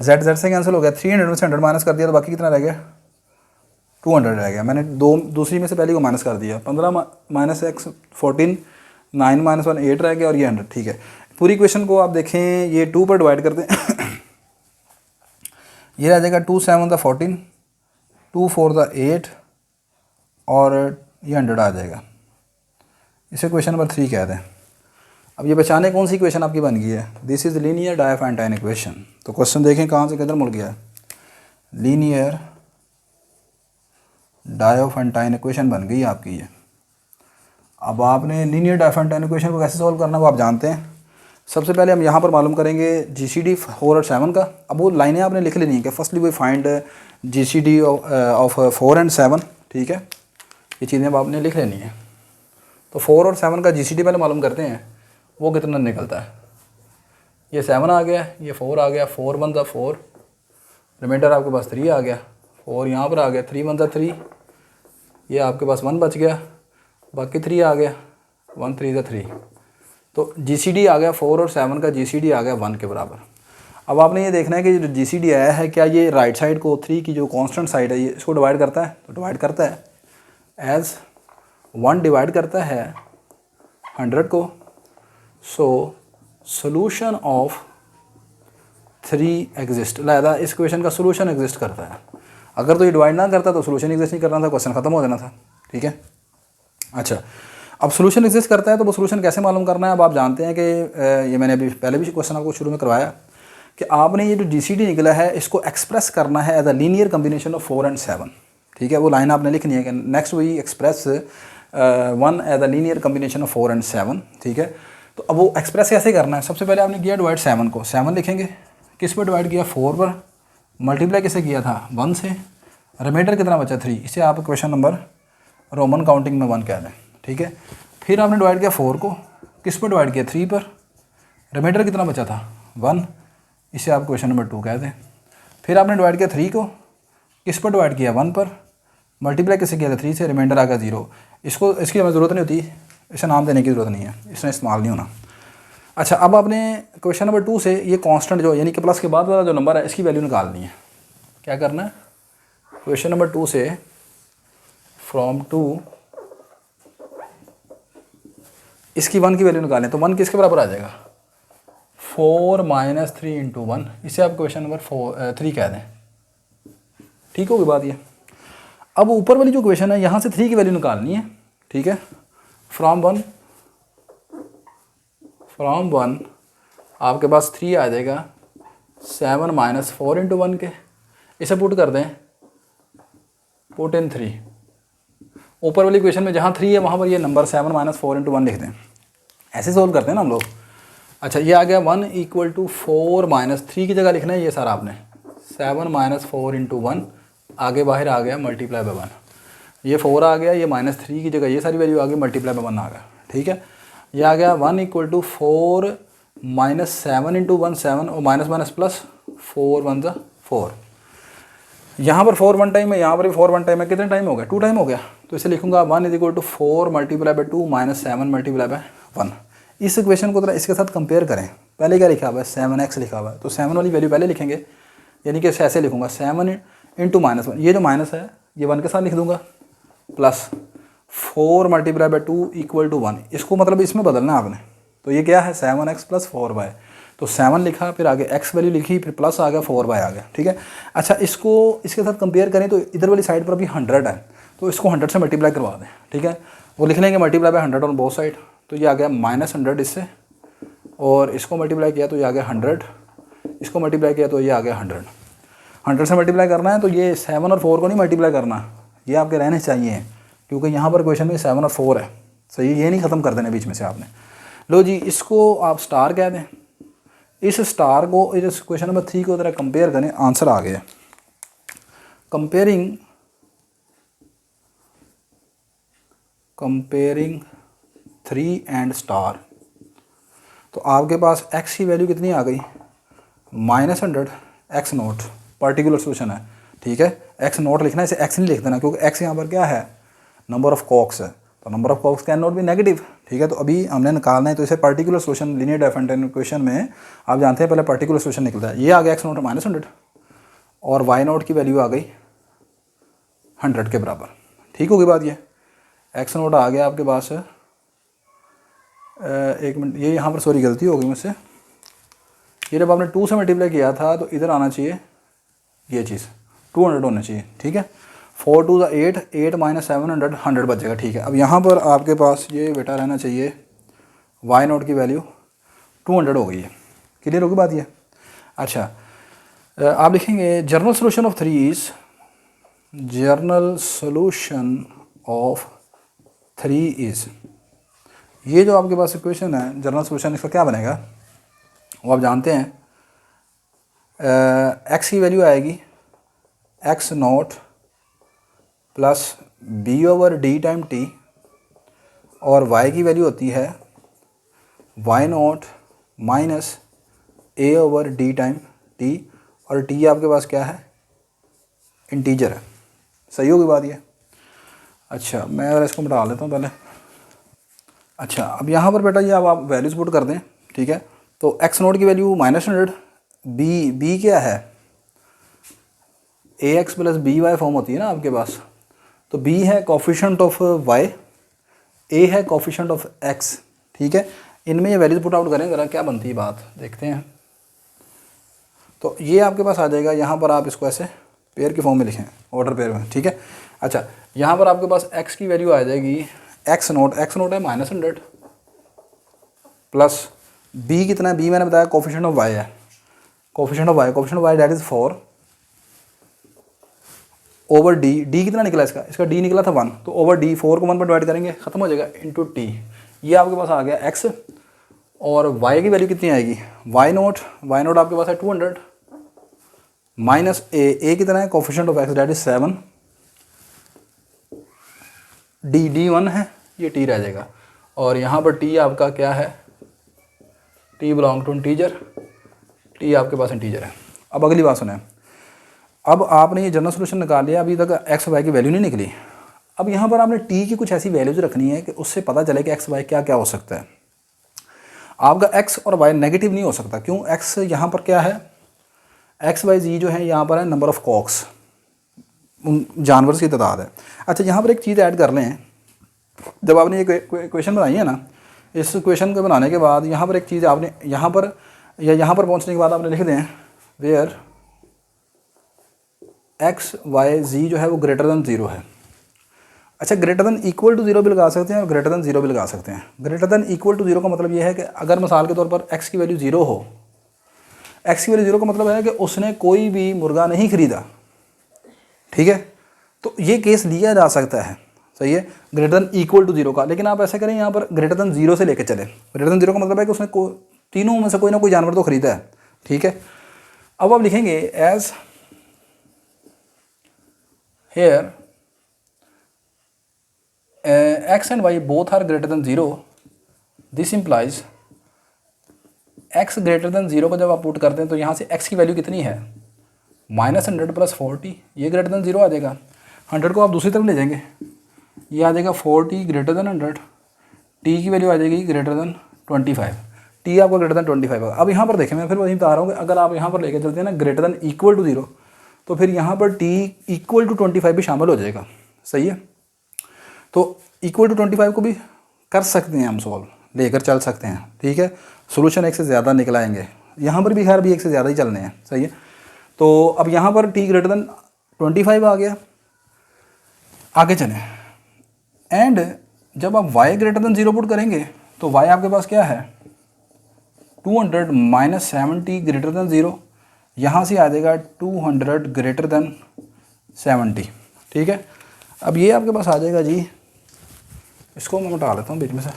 z से कैंसिल हो गया, 300 में से 100 माइनस कर दिया तो बाकी कितना रह गया 200 रह गया। मैंने दूसरी में से पहली को माइनस कर दिया, 15 माइनस x 14, 9 माइनस 1 8 रह गया और ये 100, ठीक है। पूरी क्वेश्चन को आप देखें, ये 2 पर डिवाइड कर दें ये रह जाएगा 2 7 द 14, 2 4 द 8 और ये 100 आ जाएगा। इसे क्वेश्चन नंबर 3 कहते हैं। अब ये पहचाने कौन सी क्वेश्चन आपकी बन गई है, दिस इज़ लीनियर डायफेंटाइन इक्वेशन। तो क्वेश्चन देखें कहाँ से किधर मुड़ गया, लीनियर डायफेंटाइन इक्वेशन बन गई आपकी ये। अब आपने लीनियर डायफेंटाइन इक्वेशन को कैसे सॉल्व करना है वो आप जानते हैं। सबसे पहले हम यहाँ पर मालूम करेंगे GCD 4 और 7 का। अब वो लाइनें आपने लिख लेनी है कि firstly we find GCD of 4 and 7, ठीक है। ये चीज़ें अब आपने लिख लेनी है। तो 4 और 7 का GCD पहले मालूम करते हैं, वो कितना निकलता है। ये 7 आ गया, ये 4 आ गया, 4 1 ज़ा 4, रिमाइंडर आपके पास 3 आ गया, 4 यहाँ पर आ गया, 3 1 ज़ा 3, ये आपके पास 1 बच गया, बाकी 3 आ गया, 1 3 ज़ा 3। तो GCD आ गया 4 और 7 का GCD आ गया 1 के बराबर। अब आपने ये देखना है कि जो GCD आया है क्या ये राइट साइड को 3 की जो कांस्टेंट साइड है ये इसको डिवाइड करता है, तो डिवाइड करता है एज 1 डिवाइड करता है 100 को। सो सोल्यूशन ऑफ 3 एग्जिस्ट, लादा इस क्वेश्चन का सोल्यूशन एग्जिस्ट करता है। अगर तो ये डिवाइड ना करता तो सोल्यूशन एग्जिस्ट नहीं करना था, क्वेश्चन खत्म हो जाना था, ठीक है। अच्छा, अब सोल्यूशन एग्जिस्ट करता है तो वो सोल्यूशन कैसे मालूम करना है। अब आप जानते हैं कि ये मैंने अभी पहले भी क्वेश्चन आपको शुरू में करवाया कि आपने ये जो GCD निकला है इसको एक्सप्रेस करना है as a linear combination of 4 and 7, ठीक है। वो लाइन आपने लिखनी है कि next we express 1 as a linear combination of 4 and 7, ठीक है। तो अब वो एक्सप्रेस कैसे करना है, सबसे पहले आपने किया डिवाइड 7 को, 7 लिखेंगे, किस पर डिवाइड किया 4 पर, मल्टीप्लाई किसे किया था 1 से, रिमाइंडर कितना बचा 3, इसे आप क्वेश्चन नंबर रोमन काउंटिंग में 1 कह दें, ठीक है। फिर आपने डिवाइड किया 4 को, किस पर डिवाइड किया 3 पर, रिमाइंडर कितना बचा था 1, इसे आप क्वेश्चन नंबर 2 कह दें। फिर आपने डिवाइड किया 3 को, किस पर डिवाइड किया 1 पर, मल्टीप्लाई किसे किया था 3 से, रिमाइंडर आ गया 0। इसको इसकी हमें ज़रूरत नहीं होती, इसे नाम देने की ज़रूरत नहीं है, इसमें इस्तेमाल नहीं होना। अच्छा, अब आपने क्वेश्चन नंबर 2 से ये कांस्टेंट जो यानी कि प्लस के बाद वाला जो नंबर है इसकी वैल्यू निकालनी है। क्या करना है, क्वेश्चन नंबर 2 से फ्रॉम 2 इसकी 1 की वैल्यू निकालें तो 1 किसके बराबर आ जाएगा 4 माइनस 3 इंटू 1, इसे आप क्वेश्चन नंबर 3 कह दें, ठीक होगी बात ये। अब ऊपर वाली जो क्वेश्चन है यहाँ से 3 की वैल्यू निकालनी है, ठीक है। फ्रॉम 1 आपके पास 3 आ जाएगा, 7 माइनस 4 इंटू 1 के, इसे पुट कर दें, पुट इन 3। ऊपर वाली क्वेश्चन में जहाँ 3 है वहाँ पर ये नंबर 7 माइनस 4 इंटू 1 लिख दें, ऐसे सोल्व करते हैं ना हम लोग। अच्छा, ये आ गया 1 इक्वल टू 4 माइनस 3 की जगह लिखना है ये सारा आपने, 7 माइनस 4 इंटू 1, आगे बाहर आ गया मल्टीप्लाई बाय 1, ये 4 आ गया, ये माइनस 3 की जगह ये सारी वैल्यू आ गई, मल्टीप्लाई बाय 1 आ गया, ठीक है। ये आ गया 1 इक्वल टू 4 माइनस 7 इंटू 1 7 और माइनस माइनस प्लस 4 1 ज़ा 4। यहाँ पर 4 1 टाइम है, यहाँ पर भी 4 1 टाइम है, कितने टाइम हो गया 2 टाइम हो गया। तो इसे लिखूंगा 1 is equal to 4 multiply by 2 minus 7 multiply by 1। इस इक्वेशन को थोड़ा इसके साथ कंपेयर करें, पहले क्या लिखा हुआ है 7x लिखा हुआ है, तो 7 वाली वैल्यू पहले लिखेंगे, यानी कि ऐसे लिखूंगा 7 इंटू माइनस 1, ये जो माइनस है ये 1 के साथ लिख दूंगा, plus 4 multiply by 2 equal to 1, इसको मतलब इसमें बदलना है आपने। तो ये क्या है 7x प्लस 4y, तो 7 लिखा, फिर आगे x वैल्यू लिखी, फिर प्लस आ गया 4y आ गया, ठीक है। अच्छा, इसको इसके साथ कंपेयर करें तो इधर वाली साइड पर अभी 100 है, तो इसको 100 से मल्टीप्लाई करवा दें, ठीक है। वो लिख लेंगे multiply by 100 on both side, तो ये आ गया माइनस 100 इससे, और इसको मल्टीप्लाई किया तो ये आ गया 100, इसको मल्टीप्लाई किया तो ये आ गया 100 से मल्टीप्लाई करना है, तो ये 7 और 4 को नहीं मल्टीप्लाई करना, ये आपके रहने चाहिए, क्योंकि यहाँ पर क्वेश्चन में 7 और 4 है, सही, ये नहीं ख़त्म कर देने बीच में से आपने। लो जी, इसको आप स्टार कह दें, इस स्टार को इस क्वेश्चन नंबर 3 को ज़रा कंपेयर करें, आंसर आ गया। कंपेयरिंग कंपेयरिंग 3 एंड स्टार, तो आपके पास x की वैल्यू कितनी आ गई, -100 x नोट, पर्टिकुलर सोल्यूशन है, ठीक है। x नोट लिखना है, इसे x नहीं लिख देना, क्योंकि x यहाँ पर क्या है, नंबर ऑफ कॉक्स है, तो number of cocks can not be negative, ठीक है। तो अभी हमने निकालना है, तो इसे particular solution linear differential equation में आप जानते हैं पहले पर्टिकुलर सोल्यूशन निकलता है। ये आ गया x नोट -100 और y नोट की वैल्यू आ गई 100 के बराबर, ठीक होगी बात। ये x नोट आ गया आपके पास, एक मिनट, ये यहाँ पर सॉरी गलती हो गई मुझसे, ये जब आपने 2 से मल्टीप्लाई किया था तो इधर आना चाहिए ये चीज़ 200 होना चाहिए, ठीक है। 4 2 8, 8 - 700, 100 बचेगा, ठीक है। अब यहाँ पर आपके पास ये बेटा रहना चाहिए, y नोट की वैल्यू 200 हो गई है, क्लियर होगी बात ये। अच्छा, आप लिखेंगे journal solution of 3 is, journal solution of 3 is, ये जो आपके पास इक्वेशन है जर्नल सोल्यूशन, इसका क्या बनेगा वो आप जानते हैं। x की वैल्यू आएगी x note plus b/d time t, और y की वैल्यू होती है y note minus a/d time t, और t आपके पास क्या है, इंटीजर है, सही होगी बात ये। अच्छा, मैं अगर इसको मिटा लेता हूँ पहले। अच्छा, अब यहाँ पर बेटा ये अब आप वैल्यूज पुट कर दें, ठीक है। तो x नोट की वैल्यू -100, b क्या है, ax प्लस by फॉर्म होती है ना आपके पास, तो b है कोफिशिएंट ऑफ y, a है कोफिशिएंट ऑफ x, ठीक है। इनमें ये वैल्यूज पुट आउट करें ज़रा, क्या बनती है बात देखते हैं। तो ये आपके पास आ जाएगा, यहाँ पर आप इसको ऐसे पेयर के फॉर्म में लिखें, ऑर्डर पेयर में, ठीक है। अच्छा, यहाँ पर आपके पास x की वैल्यू आ जाएगी x नोट है -100 प्लस b कितना है, b मैंने बताया कोफिशिएंट ऑफ y है, coefficient of y that is 4 over d कितना निकला इसका d निकला था 1, तो ओवर d 4 को 1 पर डिवाइड करेंगे, खत्म हो जाएगा, इंटू t। ये आपके पास आ गया x, और y की वैल्यू कितनी आएगी, y नोट आपके पास है 200 माइनस a कितना है, coefficient of x that is 7, d 1 है, ये t रह जाएगा, और यहाँ पर t आपका क्या है, t belong to integer, t आपके पास इंटीजर है। अब अगली बात सुने, अब आपने ये जनरल सोल्यूशन निकाल लिया, अभी तक x y की वैल्यू नहीं निकली। अब यहाँ पर आपने t की कुछ ऐसी वैल्यूज रखनी है कि उससे पता चले कि x y क्या क्या हो सकता है। आपका x और y नेगेटिव नहीं हो सकता, क्यों, x यहाँ पर क्या है, x y z जो है यहाँ पर है नंबर ऑफ कॉक्स, उन जानवर की तादाद है। अच्छा, यहाँ पर एक चीज़ ऐड कर लें, जब आपने ये क्वेश्चन बनाई है ना, इस क्वेश्चन को बनाने के बाद यहाँ पर एक चीज़ आपने यहाँ पर या यहाँ पर पहुँचने के बाद आपने लिख दें वेयर x y z जो है वो ग्रेटर दैन 0 है। अच्छा, ग्रेटर दैन इक्वल टू 0 भी लगा सकते हैं और ग्रेटर दैन 0 भी लगा सकते हैं। ग्रेटर दैन इक्वल टू 0 का मतलब ये है कि अगर मिसाल के तौर पर x की वैल्यू 0 हो, x की वैल्यू 0 का मतलब है कि उसने कोई भी मुर्गा नहीं खरीदा, ठीक है, तो ये केस लिया जा सकता है, सही है, ग्रेटर दैन इक्वल टू 0 का। लेकिन आप ऐसा करें, यहाँ पर ग्रेटर दैन 0 से लेकर चले, ग्रेटर दैन 0 का मतलब है कि उसने तीनों में से कोई ना कोई जानवर तो खरीदा है, ठीक है। अब आप लिखेंगे as here x and y both are greater than 0, this implies x greater than 0 को जब आप पुट करते हैं तो यहाँ से x की वैल्यू कितनी है, -100 प्लस 40, ये ग्रेटर दैन 0 आ जाएगा। 100 को आप दूसरी तरफ ले जाएंगे, ये आ जाएगा 40 ग्रेटर दैन 100, t की वैल्यू आ जाएगी ग्रेटर दैन 25, t आपको ग्रेटर दैन 25 होगा। अब यहाँ पर देखें, मैं फिर वहीं बता रहा हूँ कि अगर आप यहाँ पर लेके चलते हैं ना ग्रेटर दैन इक्वल टू 0, तो फिर यहाँ पर t इक्वल टू 25 भी शामिल हो जाएगा, सही है। तो इक्वल टू 25 को भी कर सकते हैं हम सॉल्व, लेकर चल सकते हैं, ठीक है। सोल्यूशन एक से ज़्यादा निकलाएंगे, यहाँ पर भी खैर भी एक से ज़्यादा ही चलने हैं, सही है। तो अब यहाँ पर t ग्रेटर दैन 25 आ गया, आगे चलें, एंड जब आप y ग्रेटर दैन 0 पुट करेंगे तो y आपके पास क्या है, 200 माइनस 70 ग्रेटर दैन 0, यहाँ से आ जाएगा 200 ग्रेटर दैन 70, ठीक है। अब ये आपके पास आ जाएगा जी, इसको मैं हटा लेता हूँ बीच में से,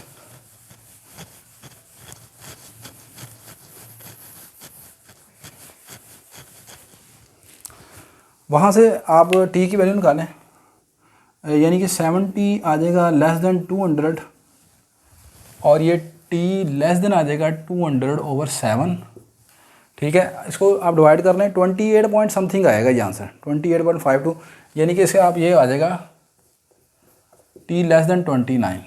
वहाँ से आप t की वैल्यू निकालें, यानी कि 70 आ जाएगा लेस देन 200 और ये t लेस देन आ जाएगा 200/7। ठीक है, इसको आप डिवाइड कर लें 28 पॉइंट समथिंग आएगा ये आंसर 28.52, यानी कि इसे आप ये आ जाएगा t लेस देन 29।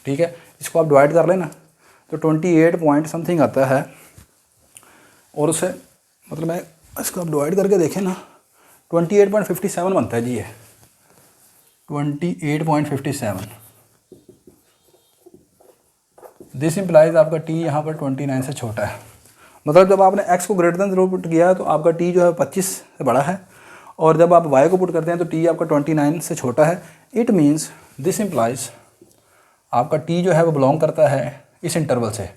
ठीक है, इसको आप डिवाइड कर लेना तो 28 पॉइंट समथिंग आता है और उसे मतलब मैं इसको आप डिवाइड करके देखें ना 28.57 बनता है जी, ये 28.57। दिस इम्प्लाइज आपका t यहाँ पर 29 से छोटा है। मतलब जब आपने x को ग्रेटर देन 0 पुट किया तो आपका t जो है 25 से बड़ा है और जब आप y को पुट करते हैं तो t आपका 29 से छोटा है। इट मीन्स दिस इम्प्लाइज आपका t जो है वो बिलोंग करता है इस इंटरवल से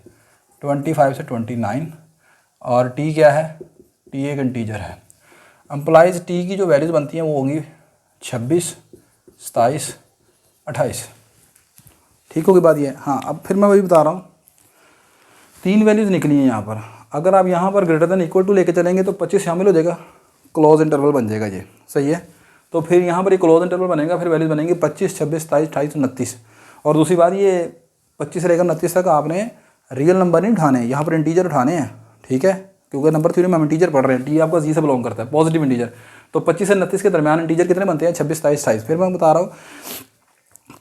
25 से 29 और t क्या है, t एक इंटीजर है। एम्प्लाइज t की जो वैल्यूज़ बनती हैं वो होंगी 26, 27, 28। ठीक होगी बात ये। हाँ, अब फिर मैं वही बता रहा हूँ, 3 वैल्यूज़ निकली हैं यहाँ पर। अगर आप यहाँ पर ग्रेटर देन इक्वल टू लेके चलेंगे तो 25 शामिल हो जाएगा, क्लोज इंटरवल बन जाएगा ये, सही है। तो फिर यहाँ पर ये क्लोज इंटरवल बनेगा, फिर वैल्यूज़ बनेंगी 25, 26, 27, 28, 29। और दूसरी बात ये 25 से लेकर 29 तक आपने रियल नंबर नहीं उठाने, यहाँ पर इंटीजर उठाने हैं। ठीक है, क्योंकि नंबर थ्योरी में हम इंटीजर पढ़ रहे हैं, टी आपका जी से बिलोंग करता है, पॉजिटिव इंटीजर। तो 25 से 29 के दरमियान इंटीजर कितने बनते हैं, 26, 27, 28। फिर मैं बता रहा हूँ,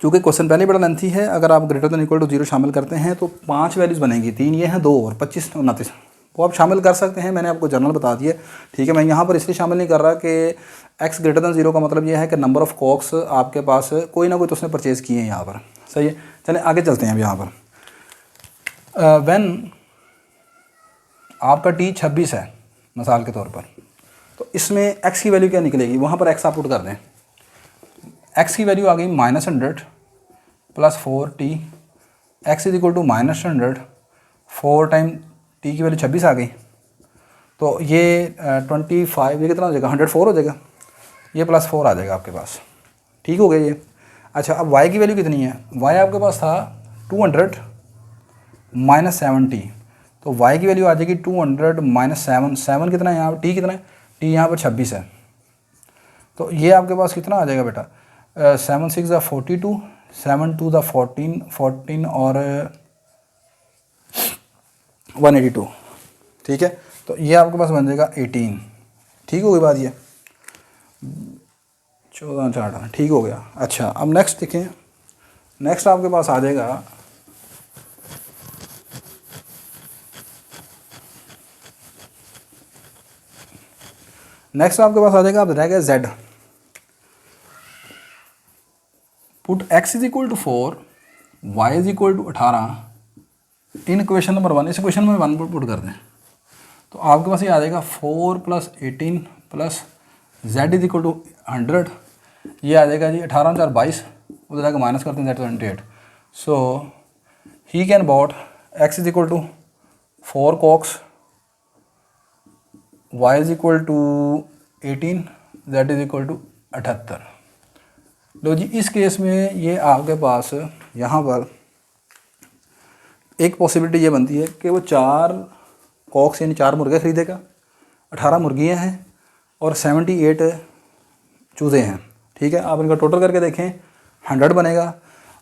चूँकि क्वेश्चन पहले बड़ा लेंथी है, अगर आप ग्रेटर देन इक्वल टू 0 शामिल करते हैं तो 5 वैल्यूज़ बनेंगी, 3 ये हैं, 2 और 25 और 29, वो आप शामिल कर सकते हैं। मैंने आपको जनरल बता दिया। ठीक है, मैं यहाँ पर इसलिए शामिल नहीं कर रहा कि x ग्रेटर देन 0 का मतलब ये है कि नंबर ऑफ़ कॉक्स आपके पास कोई ना कोई तो उसने परचेज़ किए हैं यहाँ पर, सही है। चलें आगे चलते हैं अब यहाँ पर। व्हेन आपका t 26 है मिसाल के तौर पर, तो इसमें x की वैल्यू क्या निकलेगी, वहाँ पर x आप पुट कर दें। x की वैल्यू आ गई -100 + 4t, x is equal to -100, 4 time t की वैल्यू 26 आ गई। तो ये 25, ये कितना हो जाएगा, 104 हो जाएगा, ये +4 आ जाएगा आपके पास। ठीक हो गया ये। अच्छा, अब y की वैल्यू कितनी है, y आपके पास था 200 - 70, तो y की वैल्यू आ जाएगी 200 - 7, 7 कितना है यहाँ पर, t कितना है, t यहाँ पर 26 है। तो ये आपके पास कितना आ जाएगा बेटा, 7 6 = 42, 7 2 = 14, 14 और 182। ठीक है, तो ये आपके पास बन जाएगा 18। ठीक हो गई बात ये, 14 4 18, ठीक हो गया। अच्छा, अब नेक्स्ट देखें, नेक्स्ट आपके पास आ जाएगा अब रह गया z। Put x is equal to 4, y is equal to 18 in equation number 1। इस इक्वेशन में 1 पुट कर दें तो आपके पास ये आ जाएगा 4 + 18 + z इज इक्वल टू 100। ये आ जाएगा जी 18 4 22, उधर जाकर माइनस करते हैं, 28। So he can bought x is equal to 4 कॉक्स, y is equal to 18, z is equal to 78। लो जी, इस केस में ये आपके पास यहाँ पर एक पॉसिबिलिटी ये बनती है कि वो 4 कॉक्स यानी 4 मुर्गे ख़रीदेगा, 18 मुर्गियाँ हैं और 78 चूज़े हैं। ठीक है, आप इनका टोटल करके देखें, 100 बनेगा।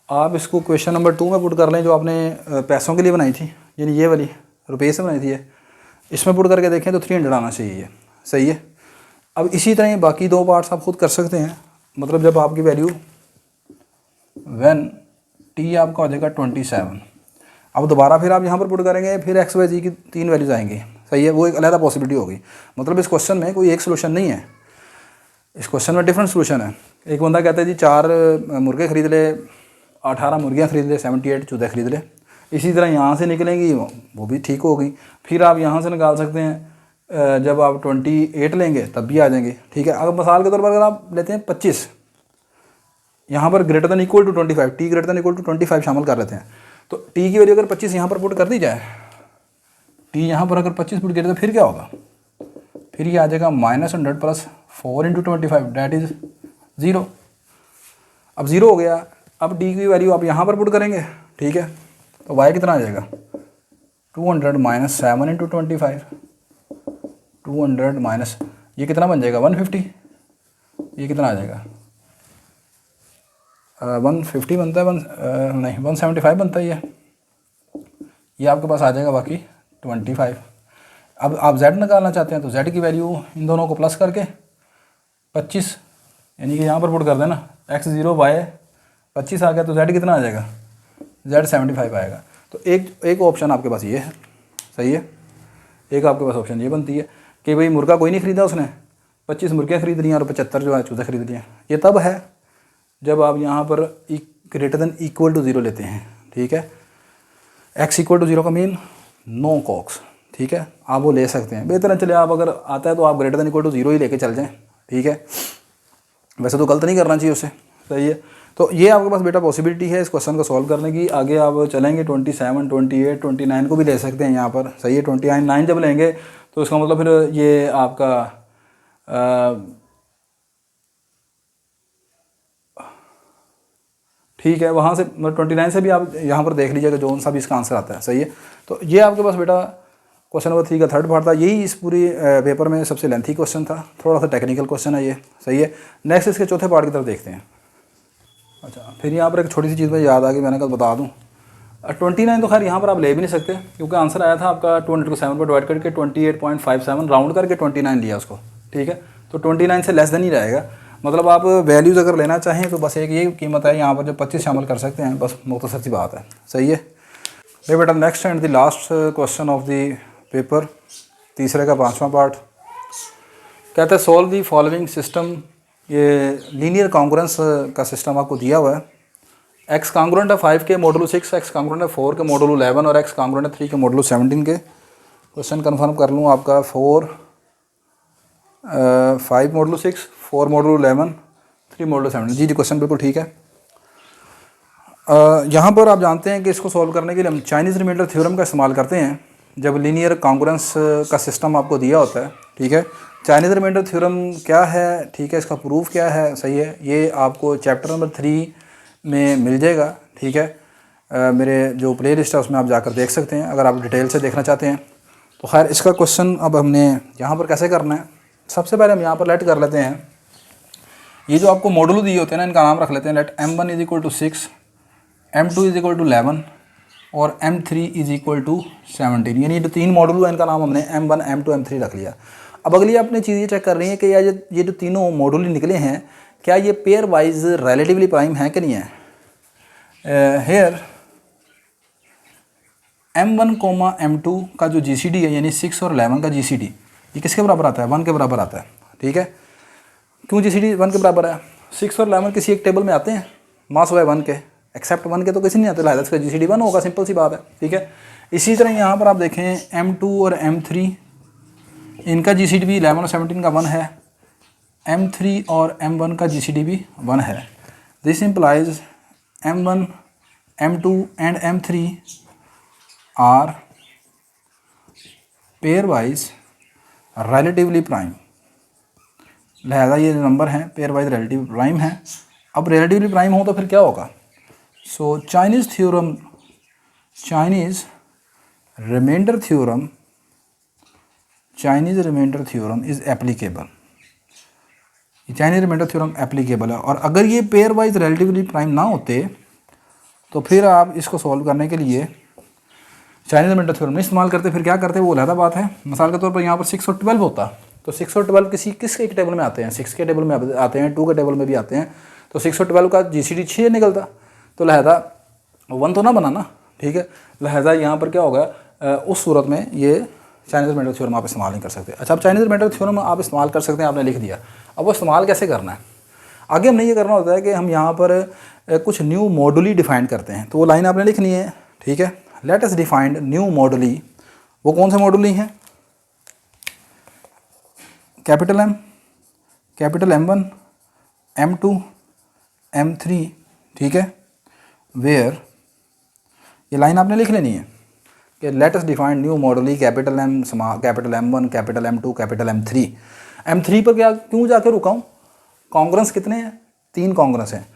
आप इसको क्वेश्चन नंबर 2 में पुट कर लें, जो आपने पैसों के लिए बनाई थी, यानी ये वाली रुपये से बनाई थी, ये इसमें पुट करके देखें तो 300 आना चाहिए, सही है। अब इसी तरह बाकी 2 पार्ट्स आप खुद कर सकते हैं। मतलब जब आपकी वैल्यू व्हेन t आपका हो जाएगा 27, अब दोबारा फिर आप यहाँ पर पुट करेंगे, फिर x y z की 3 वैल्यूज़ आएंगी, सही है। वो एक अलग पॉसिबिलिटी होगी। मतलब इस क्वेश्चन में कोई एक सोल्यूशन नहीं है, इस क्वेश्चन में डिफरेंट सोल्यूशन है। एक बंदा कहता है जी 4 मुर्गे ख़रीद ले, 18 मुर्गियाँ ख़रीद ले, 78 चूज़े ख़रीद ले। इसी तरह यहाँ से निकलेंगी, वो भी ठीक होगी। फिर आप यहाँ से निकाल सकते हैं, जब आप 28 लेंगे तब भी आ जाएंगे। ठीक है, अगर मिसाल के तौर पर अगर आप लेते हैं 25, यहाँ पर greater than equal to 25, t greater than equal to 25 शामिल कर लेते हैं, तो t की वैल्यू अगर 25 यहाँ पर पुट कर दी जाए, t यहाँ पर अगर 25 पुट किया तो फिर क्या होगा, फिर ये आ जाएगा -100 + 4 × 25, डैट इज़ 0। अब 0 हो गया। अब t की वैल्यू आप यहाँ पर पुट करेंगे, ठीक है, तो y कितना आ जाएगा, 200 - 7 × 25, 200 माइनस, ये कितना बन जाएगा 150, ये कितना आ जाएगा 150 बनता है, नहीं 175 बनता है ये आपके पास आ जाएगा, बाकी 25। अब आप z निकालना चाहते हैं तो z की वैल्यू इन दोनों को प्लस करके 25, यानी कि यहाँ पर पुट कर देना x0 y 25 आ गया, तो z कितना आ जाएगा, z 75 आएगा। तो एक ऑप्शन आपके पास ये है, सही है। एक आपके पास ऑप्शन ये बनती है कि भाई मुर्गा कोई नहीं ख़रीदा, उसने 25 मुर्गियाँ खरीद ली और 75 जो है चूज़े खरीद लिए। ये तब है जब आप यहाँ पर ग्रेटर देन इक्वल टू 0 लेते हैं, ठीक है। x इक्वल टू 0 का मीन नो कॉक्स, ठीक है, आप वो ले सकते हैं। बेहतर है चले आप अगर आता है तो आप ग्रेटर देन इक्वल टू 0 ही लेके चल जाएं, ठीक है। वैसे तो गलत नहीं करना चाहिए उससे, सही है। तो ये आपके पास बेटा पॉसिबिलिटी है इस क्वेश्चन को सॉल्व करने की। आगे आप चलेंगे 27, 28, 29 को भी ले सकते हैं यहाँ पर, सही है। 29 जब लेंगे तो इसका मतलब फिर ये आपका ठीक है, वहाँ से 29 से भी आप यहाँ पर देख लीजिएगा जो सा भी इसका आंसर आता है, सही है। तो ये आपके पास बेटा क्वेश्चन नंबर 3 का थर्ड पार्ट था। यही इस पूरी पेपर में सबसे लेंथी क्वेश्चन था, थोड़ा सा टेक्निकल क्वेश्चन है ये, सही है। नेक्स्ट इसके चौथे पार्ट की तरफ देखते हैं। अच्छा, फिर यहाँ पर एक छोटी सी चीज़ मुझे याद आ गई, मैंने कल बता दूँ। 29 तो खैर यहाँ पर आप ले भी नहीं सकते, क्योंकि आंसर आया था आपका 2 को 7 पर डिवाइड करके 28.57 राउंड करके 29 लिया उसको, ठीक है। तो 29 से लेस देन ही रहेगा। मतलब आप वैल्यूज़ अगर लेना चाहें तो बस एक ये कीमत है यहाँ पर जो 25 शामिल कर सकते हैं, बस मुख्तसर सी बात है, सही है। भाई बेटा next and the last question of the paper, तीसरे का 5वां पार्ट कहता है सॉल्व दी फॉलोइंग सिस्टम। ये लीनियर कॉन्ग्रुएंस का सिस्टम आपको दिया हुआ है। एक्स कॉन्ग्रुएंट है 5 के मॉडुलो 6, एक्स कॉन्ग्रुएंट है 4 के मॉडुलो 11 और एक्स कॉन्ग्रुएंट है 3 के मॉडुलो 17 के। क्वेश्चन कन्फर्म कर लूँ आपका 5 मॉडुलो 6, 4 मॉडुलो 11, 3 मॉडुलो 17। जी क्वेश्चन बिल्कुल ठीक है। यहाँ पर आप जानते हैं कि इसको सॉल्व करने के लिए हम चाइनीज़ रिमाइंडर थ्योरम का इस्तेमाल करते हैं जब लीनियर कॉन्ग्रुएंस का सिस्टम आपको दिया होता है, ठीक है। चाइनीज़ रिमाइंडर थ्योरम क्या है, ठीक है, इसका प्रूफ क्या है, सही है, ये आपको चैप्टर नंबर 3 में मिल जाएगा, ठीक है। मेरे जो प्ले लिस्ट है उसमें आप जाकर देख सकते हैं अगर आप डिटेल से देखना चाहते हैं। तो खैर इसका क्वेश्चन अब हमने यहाँ पर कैसे करना है, सबसे पहले हम यहाँ पर लेट कर लेते हैं। ये जो आपको मॉडुलो दिए होते हैं ना, इनका नाम रख लेते हैं। Let m1 is equal to 6, m2 is equal to 11 और m3 इज इक्वल टू 17। यानी जो 3 मॉडुलो है इनका नाम हमने m1, m2, m3 रख लिया। अब अगली अपनी चीज़ ये चेक कर रही है कि ये जो तीनों मॉडुलो निकले हैं क्या ये पेयर वाइज रिलेटिवली प्राइम है कि नहीं है। हेयर m1, m2 का जो GCD है यानी 6 और 11 का GCD ये किसके बराबर आता है, 1 के बराबर आता है, ठीक है। क्यों GCD 1 के बराबर है, 6 और 11 किसी एक टेबल में आते हैं, मास वाई 1 के, एक्सेप्ट 1 के तो किसी नहीं आते, लिहाजा इसका GCD 1 होगा, सिंपल सी बात है, ठीक है। इसी तरह यहाँ पर आप देखें m2 और m3 इनका GCD भी 11 और 17 का 1 है, m3 और m1 का GCD भी 1 है। This implies m1, m2 and m3 are pairwise relatively prime. लिहाजा ये नंबर हैं पेयर वाइज रिलेटिव प्राइम है। अब रिलेटिवली प्राइम हो तो फिर क्या होगा, so Chinese remainder theorem is applicable. Chinese remainder theorem applicable है। और अगर ये पेयर वाइज रिलेटिवली प्राइम ना होते तो फिर आप इसको सॉल्व करने के लिए चाइनीज़ रिमाइंडर थ्योरम नहीं इस्तेमाल करते, फिर क्या करते वो अलग बात है। मिसाल के तौर पर यहाँ पर 6 और 12 होता तो 6 और 12 किस एक टेबल में आते हैं, 6 के टेबल में आते हैं, 2 के टेबल में भी आते हैं। तो 6 और 12 का GCD 6 निकलता, तो लिहाजा 1 तो ना बना ना, ठीक है। लिहाजा यहाँ पर क्या होगा, उस सूरत में ये चाइनीज़ रिमाइंडर थ्योरम आप इस्तेमाल नहीं कर सकते। अच्छा, अब चाइनीज़ रिमाइंडर थ्योरम आप इस्तेमाल कर सकते हैं, आपने लिख दिया। अब वो इस्तेमाल कैसे करना है, आगे हमने ये करना होता है कि हम यहाँ पर कुछ न्यू मॉडुली डिफाइन करते हैं। तो वो लाइन आपने लिखनी है, ठीक है। Let us defined new moduli. वो कौन से मॉडुली हैं, capital M, capital M1, M2, M3, ठीक है। वेयर ये लाइन आपने लिख लेनी है कि let us defined new moduli capital M, capital M1, capital M2, capital M3। M3 पर क्या क्यों जाके रुका हूँ, कॉन्ग्रुएंस कितने हैं, 3 कॉन्ग्रुएंस हैं,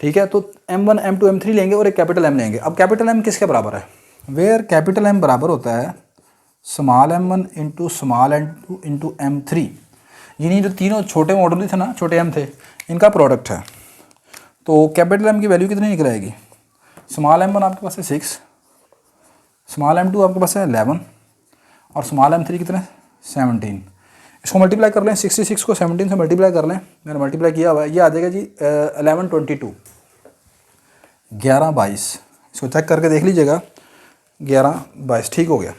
ठीक है। तो M1, M2, M3 लेंगे और एक कैपिटल M लेंगे। अब कैपिटल M किसके बराबर है, वेयर कैपिटल M बराबर होता है small m1 into small m2 into m3। यानी जो तीनों छोटे मॉडुली थे ना, छोटे m थे, इनका प्रोडक्ट है। तो कैपिटल एम की वैल्यू कितनी निकल आएगी? स्मॉल m1 आपके पास है 6, स्मॉल m2 आपके पास है 11 और स्मॉल m3 कितना है 17। इसको मल्टीप्लाई कर लें, 66 को 17 से मल्टीप्लाई कर लें, मैंने मल्टीप्लाई किया हुआ है, ये आ जाएगा जी 1122, 1122। इसको चेक करके देख लीजिएगा, 1122 ठीक हो गया।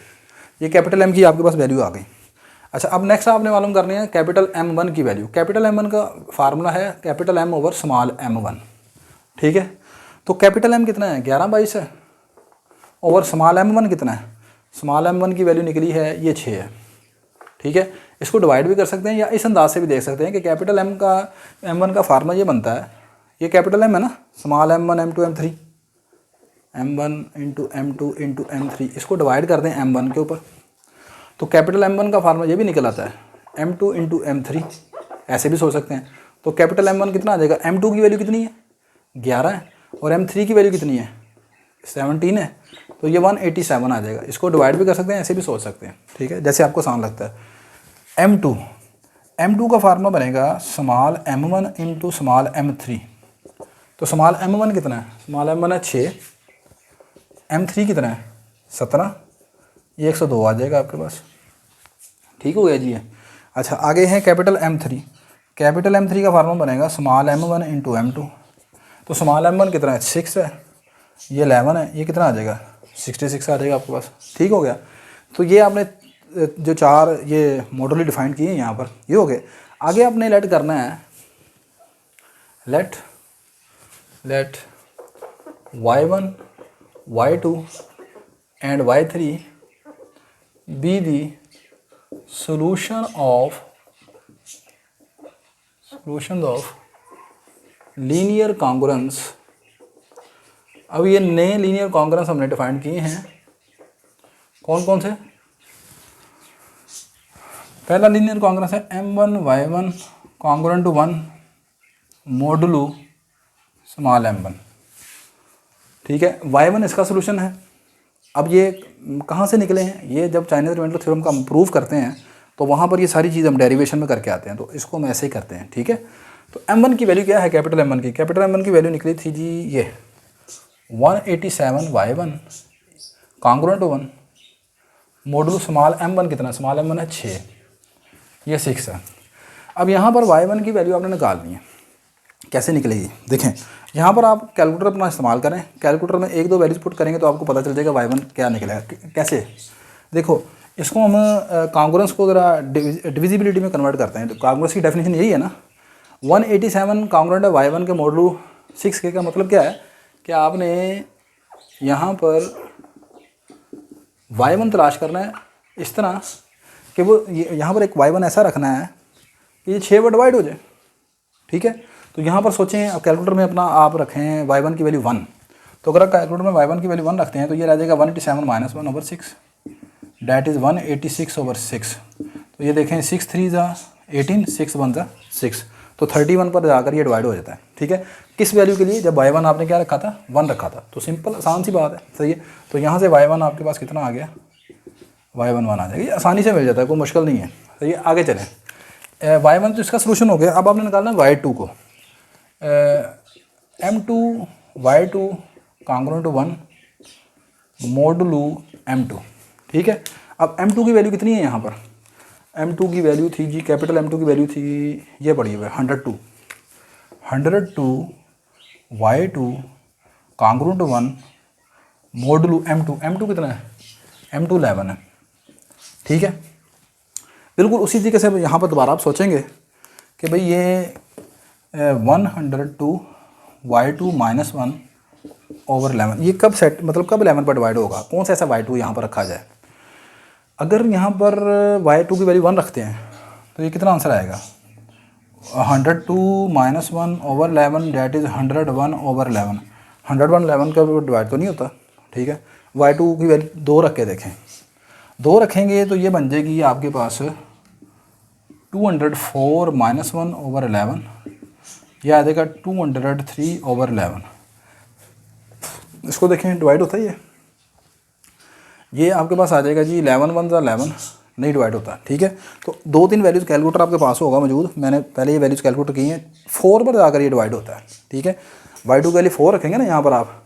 ये कैपिटल एम की आपके पास वैल्यू आ गई। अच्छा, अब नेक्स्ट आपने मालूम करनी है कैपिटल M1 की वैल्यू। कैपिटल M1 का फार्मूला है capital M over small m1, ठीक है। तो कैपिटल M कितना है 1122 है, ओवर स्मॉल m1 कितना है, स्मॉल m1 की वैल्यू निकली है ये 6 है, ठीक है। इसको डिवाइड भी कर सकते हैं या इस अंदाज से भी देख सकते हैं कि कैपिटल M1 का फार्मूला ये बनता है, ये कैपिटल M है ना, small m1 m2 m3, m1 into m2 into m3, इसको डिवाइड कर दें m1 के ऊपर, तो कैपिटल M1 का फार्मूला ये भी निकल आता है m2 इंटू m3, ऐसे भी सोच सकते हैं। तो कैपिटल M1 कितना आ जाएगा, m2 की वैल्यू कितनी है 11 है और m3 की वैल्यू कितनी है 17 है, तो ये 187 आ जाएगा। इसको डिवाइड भी कर सकते हैं, ऐसे भी सोच सकते हैं, ठीक है, जैसे आपको आसान लगता है। m2 का फार्मूला बनेगा small m1 into small m3। तो स्मॉल m1 कितना है, स्मॉल m1 है 6, m3 कितना है 17, ये 102 आ जाएगा आपके पास, ठीक हो गया जी ये। अच्छा, आगे है कैपिटल M3। कैपिटल M3 का फार्मूला बनेगा स्मॉल m1 इंटू m2। तो स्मॉल m1 कितना है 6 है, ये 11 है, ये कितना आ जाएगा 66 आ जाएगा आपके पास, ठीक हो गया। तो ये आपने जो 4 ये मॉडल डिफाइन किए हैं यहाँ पर, ये हो गए। आगे आपने लेट करना है, let y1 y2 and y3 be the solutions of linear congruence. अब ये नए लीनियर कॉन्ग्रुएंस हमने डिफाइन किए हैं, कौन कौन से? पहला लीनियर कॉन्ग्रुएंस है m1 y1 congruent to 1 modulo small m1, ठीक है। y1 इसका सोल्यूशन है। अब ये कहाँ से निकले हैं, ये जब चाइनीज रिमाइंडर थ्योरम का हम प्रूव करते हैं तो वहाँ पर ये सारी चीज़ हम डेरिवेशन में करके आते हैं, तो इसको हम ऐसे ही करते हैं, ठीक है। तो m1 की वैल्यू क्या है, कैपिटल M1 की, कैपिटल M1 की वैल्यू निकली थी जी ये 187 y1 congruent to 1 modulo small m1 कितना, स्मॉल m1 है 6, ये 6 है। अब यहाँ पर y1 की वैल्यू आपने निकालनी है, कैसे निकलेगी देखें। यहाँ पर आप कैलकुलेटर अपना इस्तेमाल करें, कैलकुलेटर में 1-2 वैल्यूज पुट करेंगे तो आपको पता चल जाएगा y1 क्या निकलेगा। कैसे देखो, इसको हम कॉन्ग्रुएंस को ज़रा डिविजिबिलिटी में कन्वर्ट करते हैं। तो कॉन्ग्रुएंस की डेफिनेशन यही है ना, 187 कॉन्ग्रुएंट है y1 के मॉडुलो 6 का मतलब क्या है कि आपने यहाँ पर y1 तलाश करना है इस तरह कि वो यहाँ पर एक y1 ऐसा रखना है कि ये 6 पर डिवाइड हो जाए, ठीक है। तो यहाँ पर सोचें, अब कैलकुलेटर में अपना आप रखें y1 की वैल्यू 1, तो अगर आप कैलकुलेटर में y1 की वैल्यू 1 रखते हैं तो ये रह जाएगा 187 minus 1 over 6, that is 186 over 6। तो ये देखें 6 3 ज़ा 18, 6 1 ज़ा 6, तो 31 पर जाकर ये डिवाइड हो जाता है, ठीक है। किस वैल्यू के लिए, जब y1 आपने क्या रखा था 1 रखा था, तो सिंपल आसान सी बात है, सही है। तो यहाँ से y1 आपके पास कितना आ गया, y1 1 आ जाएगा, ये आसानी से मिल जाता है, कोई मुश्किल नहीं है, सही है। आगे चलें, y1 तो इसका सोल्यूशन हो गया। अब आपने निकालना y2 को, m2 y2 congruent to 1 modulo m2, ठीक है। अब m2 की वैल्यू कितनी है यहाँ पर, m2 की वैल्यू थी जी, कैपिटल M2 की वैल्यू थी ये पड़ी हुई है 102 y2 congruent to 1 modulo m2 कितना है, m2 11 है, ठीक है। बिल्कुल उसी तरीके से यहाँ पर दोबारा आप सोचेंगे कि भाई ये 102 y2 माइनस 1 ओवर 11, ये कब सेट मतलब कब 11 पर डिवाइड होगा, कौन सा ऐसा y2 यहाँ पर रखा जाए। अगर यहाँ पर y2 की वैल्यू 1 रखते हैं तो ये कितना आंसर आएगा, 102 minus 1 over 11 that is 101 over 11। 101 11 का डिवाइड तो नहीं होता, ठीक है। y2 की वैल्यू 2 रख के देखें, 2 रखेंगे तो ये बन जाएगी आपके पास 204 माइनस 1 ओवर 11, यह आ जाएगा 203 ओवर 11। इसको देखें डिवाइड होता है ये आपके पास आ जाएगा जी 11 1 11, नहीं डिवाइड होता, ठीक है। तो 2-3 वैल्यूज़ कैलकुलेटर आपके पास होगा मौजूद, मैंने पहले ये वैल्यूज़ कैलकुलेटर की हैं, 4 पर जाकर ये डिवाइड होता है, ठीक है। y2 की वैल्यू 4 रखेंगे ना यहाँ पर, आप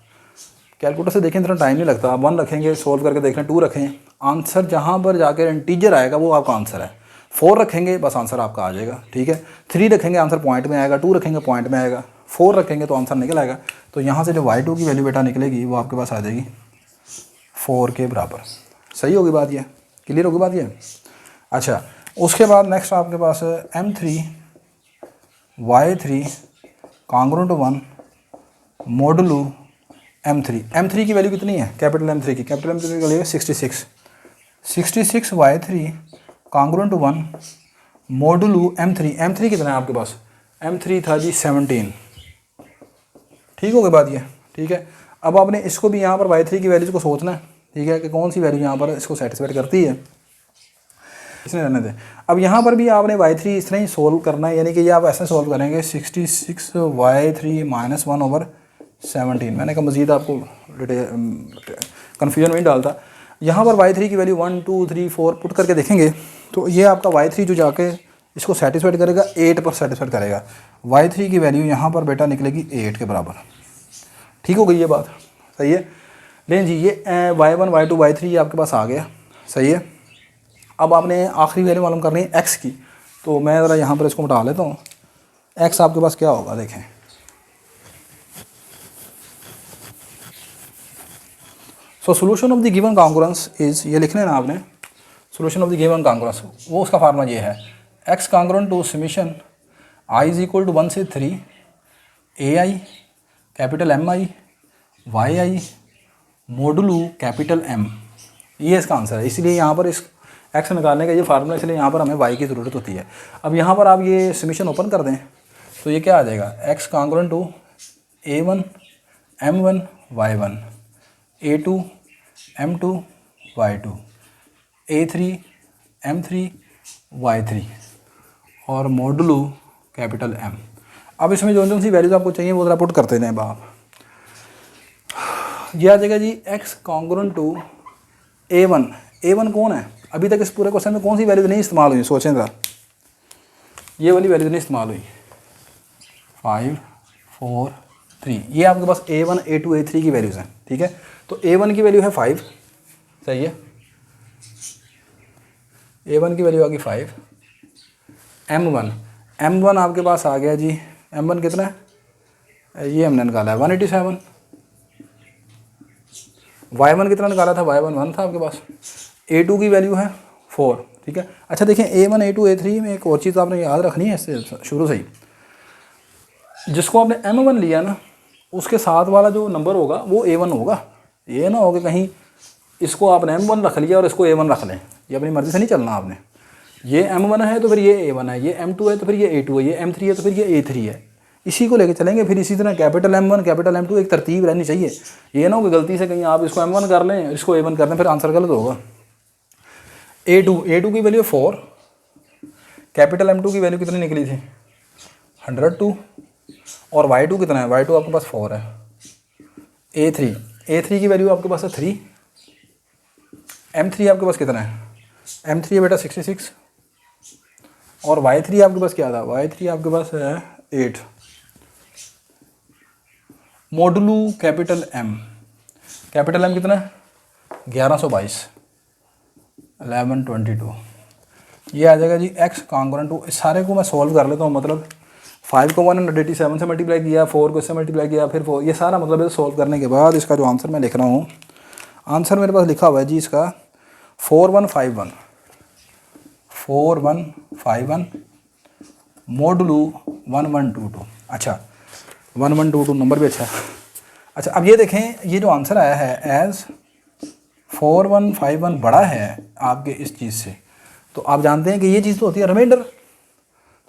कैलकुलेटर से देखें, इतना टाइम नहीं लगता, आप 1 रखेंगे, सोल्व करके देख लें, 2 रखें, आंसर जहाँ पर जाकर इंटीजर आएगा वो आपका आंसर है। 4 रखेंगे बस आंसर आपका आ जाएगा, ठीक है। 3 रखेंगे आंसर पॉइंट में आएगा, 2 रखेंगे पॉइंट में आएगा, 4 रखेंगे तो आंसर निकल आएगा। तो यहाँ से जो y2 की वैल्यू बेटा निकलेगी वो आपके पास आ जाएगी 4 के बराबर। सही होगी बात, ये क्लियर होगी बात ये। अच्छा, उसके बाद नेक्स्ट आपके पास m3 y3 congruent 1 modulo m3 की वैल्यू कितनी है, कैपिटल M3 की, कैपिटल M3 की वैल्यू है 66 y3 कांग्रुएंट 1 मॉडुलो m3 कितना है आपके पास, m3 था जी 17। ठीक हो गई बात ये, ठीक है। अब आपने इसको भी यहाँ पर y3 की वैल्यूज़ को सोचना है, ठीक है, कि कौन सी वैल्यू यहाँ पर इसको सेटिस्फाइड करती है, इसने रहने दें। अब यहाँ पर भी आपने y3 इस तरह ही सोल्व करना है, यानी कि ये आप ऐसे सोल्व करेंगे 66 y3 - 1/17। मैंने कहा मज़ीद आपको कन्फ्यूजन नहीं डालता। यहाँ पर y3 की वैल्यू 1 2 3 4 पुट करके देखेंगे तो ये आपका y3 जो जाके इसको सेटिस्फाइड करेगा 8 पर सेटिस्फाइड करेगा। y3 की वैल्यू यहाँ पर बेटा निकलेगी 8 के बराबर। ठीक हो गई ये बात, सही है। लेकिन जी ये y1 y2 y3 आपके पास आ गया, सही है। अब आपने आखिरी वैल्यू मालूम करनी है x की, तो मैं ज़रा यहाँ पर इसको मिटा लेता हूँ। x आपके पास क्या होगा देखें, so solution of the given congruence is, ये लिखना है ना आपने, solution of the given congruence, वो उसका फार्मूला ये है, x congruent to summation i = 1 से 3 ai capital mi yi modulo capital M, ये इसका आंसर है। इसलिए यहाँ पर इस x निकालने का ये फार्मूला, इसलिए यहाँ पर हमें y की ज़रूरत होती है। अब यहाँ पर आप ये समीशन ओपन कर दें तो ये क्या आ जाएगा, x congruent to a1 m1 y1 a2 m2 y2 a3 m3 y3 और मॉडुलो कैपिटल M। अब इसमें जो सी वैल्यूज़ आपको चाहिए वो ज़रा पुट करते जाएं बाप। ये आ जाएगा जी x कॉन्ग्रुएंट टू a1 कौन है, अभी तक इस पूरे क्वेश्चन में कौन सी वैल्यू नहीं इस्तेमाल हुई, सोचें ज़रा, ये वाली वैल्यू नहीं इस्तेमाल हुई, 5 4 3, ये आपके पास a1 a2 a3 की वैल्यूज़ हैं, ठीक है। तो a1 की वैल्यू है 5, सही है, a1 की वैल्यू आ गई 5। m1 आपके पास आ गया जी, m1 कितना है, ये हमने निकाला है 187। y1 कितना निकाला था, y1 1 था आपके पास। a2 की वैल्यू है 4, ठीक है। अच्छा देखें a1 a2 a3 में एक और चीज़ आपने याद रखनी है इससे शुरू से ही, जिसको आपने m1 लिया ना उसके साथ वाला जो नंबर होगा वो a1 होगा। ये ना हो कि कहीं इसको आपने m1 रख लिया और इसको a1 रख लें, ये अपनी मर्ज़ी से नहीं चलना आपने। ये m1 है तो फिर ये a1 है, ये m2 है तो फिर ये a2 है, ये m3 है तो फिर ये a3 है, इसी को लेके चलेंगे। फिर इसी तरह कैपिटल M1 कैपिटल M2 एक तरतीब रहनी चाहिए। ये ना हो कि गलती से कहीं आप इसको M1 कर लें इसको A1 कर लें, फिर आंसर गलत होगा। A2 की वैल्यू 4, कैपिटल M2 की वैल्यू कितनी निकली थी 102, और y2 कितना है, y2 आपके पास 4 है। A3 की वैल्यू आपके पास है 3, M3 आपके पास कितना है, M3 है बेटा 66, और y3 आपके पास क्या था, y3 आपके पास है 8। Modulo capital M, capital M कितना है 1122 1122, ये आ जाएगा जी x कॉन्ग्रुएंट टू, इस सारे को मैं सॉल्व कर लेता हूँ। मतलब 5 को 187 से मल्टीप्लाई किया, 4 को इससे मल्टीप्लाई किया, फिर 4, ये सारा मतलब है सॉल्व करने के बाद इसका जो आंसर मैं लिख रहा हूँ, आंसर मेरे पास लिखा हुआ है जी इसका 4151 मॉडुलो 1122। अच्छा 1122 नंबर भी अच्छा है। अच्छा अब ये देखें, ये जो आंसर आया है एज 4151 बड़ा है आपके इस चीज़ से, तो आप जानते हैं कि ये चीज़ तो होती है रिमाइंडर।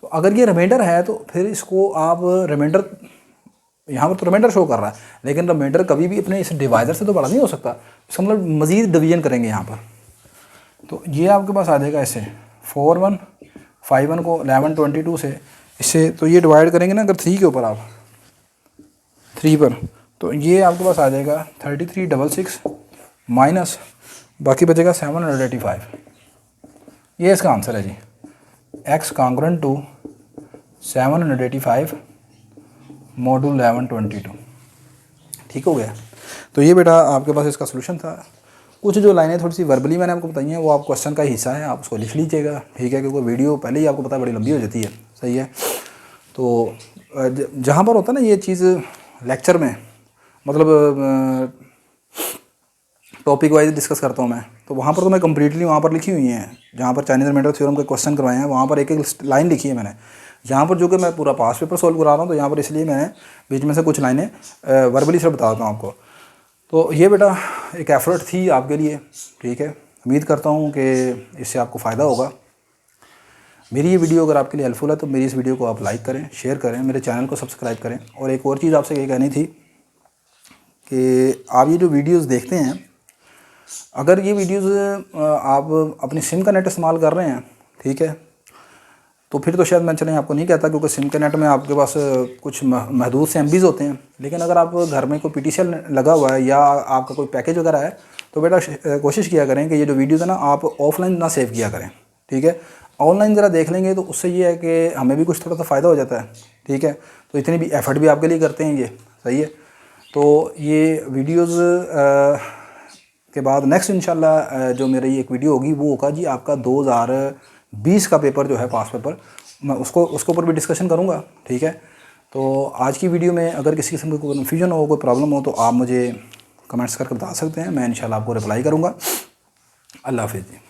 तो अगर ये रिमाइंडर है तो फिर इसको आप रिमाइंडर, यहाँ पर तो रिमाइंडर शो कर रहा है, लेकिन रिमाइंडर कभी भी अपने इस डिवाइज़र से तो बड़ा नहीं हो सकता, इसका मतलब मज़ीद डिवीजन करेंगे यहाँ पर। तो ये आपके पास आ जाएगा ऐसे 4151 को 1122 से इससे, तो ये डिवाइड करेंगे ना अगर 3 के ऊपर आप 3 पर, तो ये आपके पास आ जाएगा 3366 माइनस बाकी बचेगा 785। ये इसका आंसर है जी x कॉन्ग्रुएंट टू 785 मॉड्यूल 1122। ठीक हो गया। तो ये बेटा आपके पास इसका सलूशन था। कुछ जो लाइनें थोड़ी सी वर्बली मैंने आपको बताई हैं वो आप क्वेश्चन का हिस्सा है, आप उसको लिख लीजिएगा। ठीक है, क्योंकि वीडियो पहले ही आपको पता है बड़ी लंबी हो जाती है। सही है। तो जहाँ पर होता है ना ये चीज़ लेक्चर में, मतलब टॉपिक वाइज डिस्कस करता हूँ मैं, तो वहाँ पर तो मैं कम्प्लीटली वहाँ पर लिखी हुई हैं। जहाँ पर चाइनीज़ रिमाइंडर थ्योरम के क्वेश्चन करवाए हैं वहाँ पर एक एक लाइन लिखी है मैंने। जहाँ पर जो कि मैं पूरा पास पेपर सॉल्व करा रहा हूँ, तो यहाँ पर इसलिए मैंने बीच में से कुछ लाइनें वर्बली से बताता हूँ आपको। तो ये बेटा एक एफ़र्ट थी आपके लिए। ठीक है, उम्मीद करता हूँ कि इससे आपको फ़ायदा होगा। मेरी ये वीडियो अगर आपके लिए हेल्पफुल है तो मेरी इस वीडियो को आप लाइक करें, शेयर करें, मेरे चैनल को सब्सक्राइब करें। और एक और चीज़ आपसे ये कहनी थी कि आप ये जो वीडियोस देखते हैं, अगर ये वीडियोस आप अपनी सिम का नेट इस्तेमाल कर रहे हैं, ठीक है, तो फिर तो शायद मैं चलें आपको नहीं कहता, क्योंकि सिम के नेट में आपके पास कुछ महदूद से MBs होते हैं। लेकिन अगर आप घर में कोई PTCL लगा हुआ है या आपका कोई पैकेज वगैरह है, तो बेटा कोशिश किया करें कि ये जो वीडियोज़ है ना आप ऑफलाइन ना सेव किया करें। ठीक है, ऑनलाइन ज़रा देख लेंगे तो उससे ये है कि हमें भी कुछ थोड़ा सा फ़ायदा हो जाता है। ठीक है, तो इतनी भी एफ़र्ट भी आपके लिए करते हैं ये। सही है। तो ये वीडियोज़ के बाद नेक्स्ट इंशाल्लाह जो मेरी एक वीडियो होगी वो होगा जी आपका 2020 का पेपर जो है पास पेपर, मैं उसके ऊपर भी डिस्कशन करूँगा। ठीक है, तो आज की वीडियो में अगर किसी किस्म का कोई कन्फ्यूजन हो, कोई प्रॉब्लम हो, तो आप मुझे कमेंट्स करके बता सकते हैं, मैं इंशाल्लाह आपको रिप्लाई करूँगा। अल्लाह हाफ़िज़।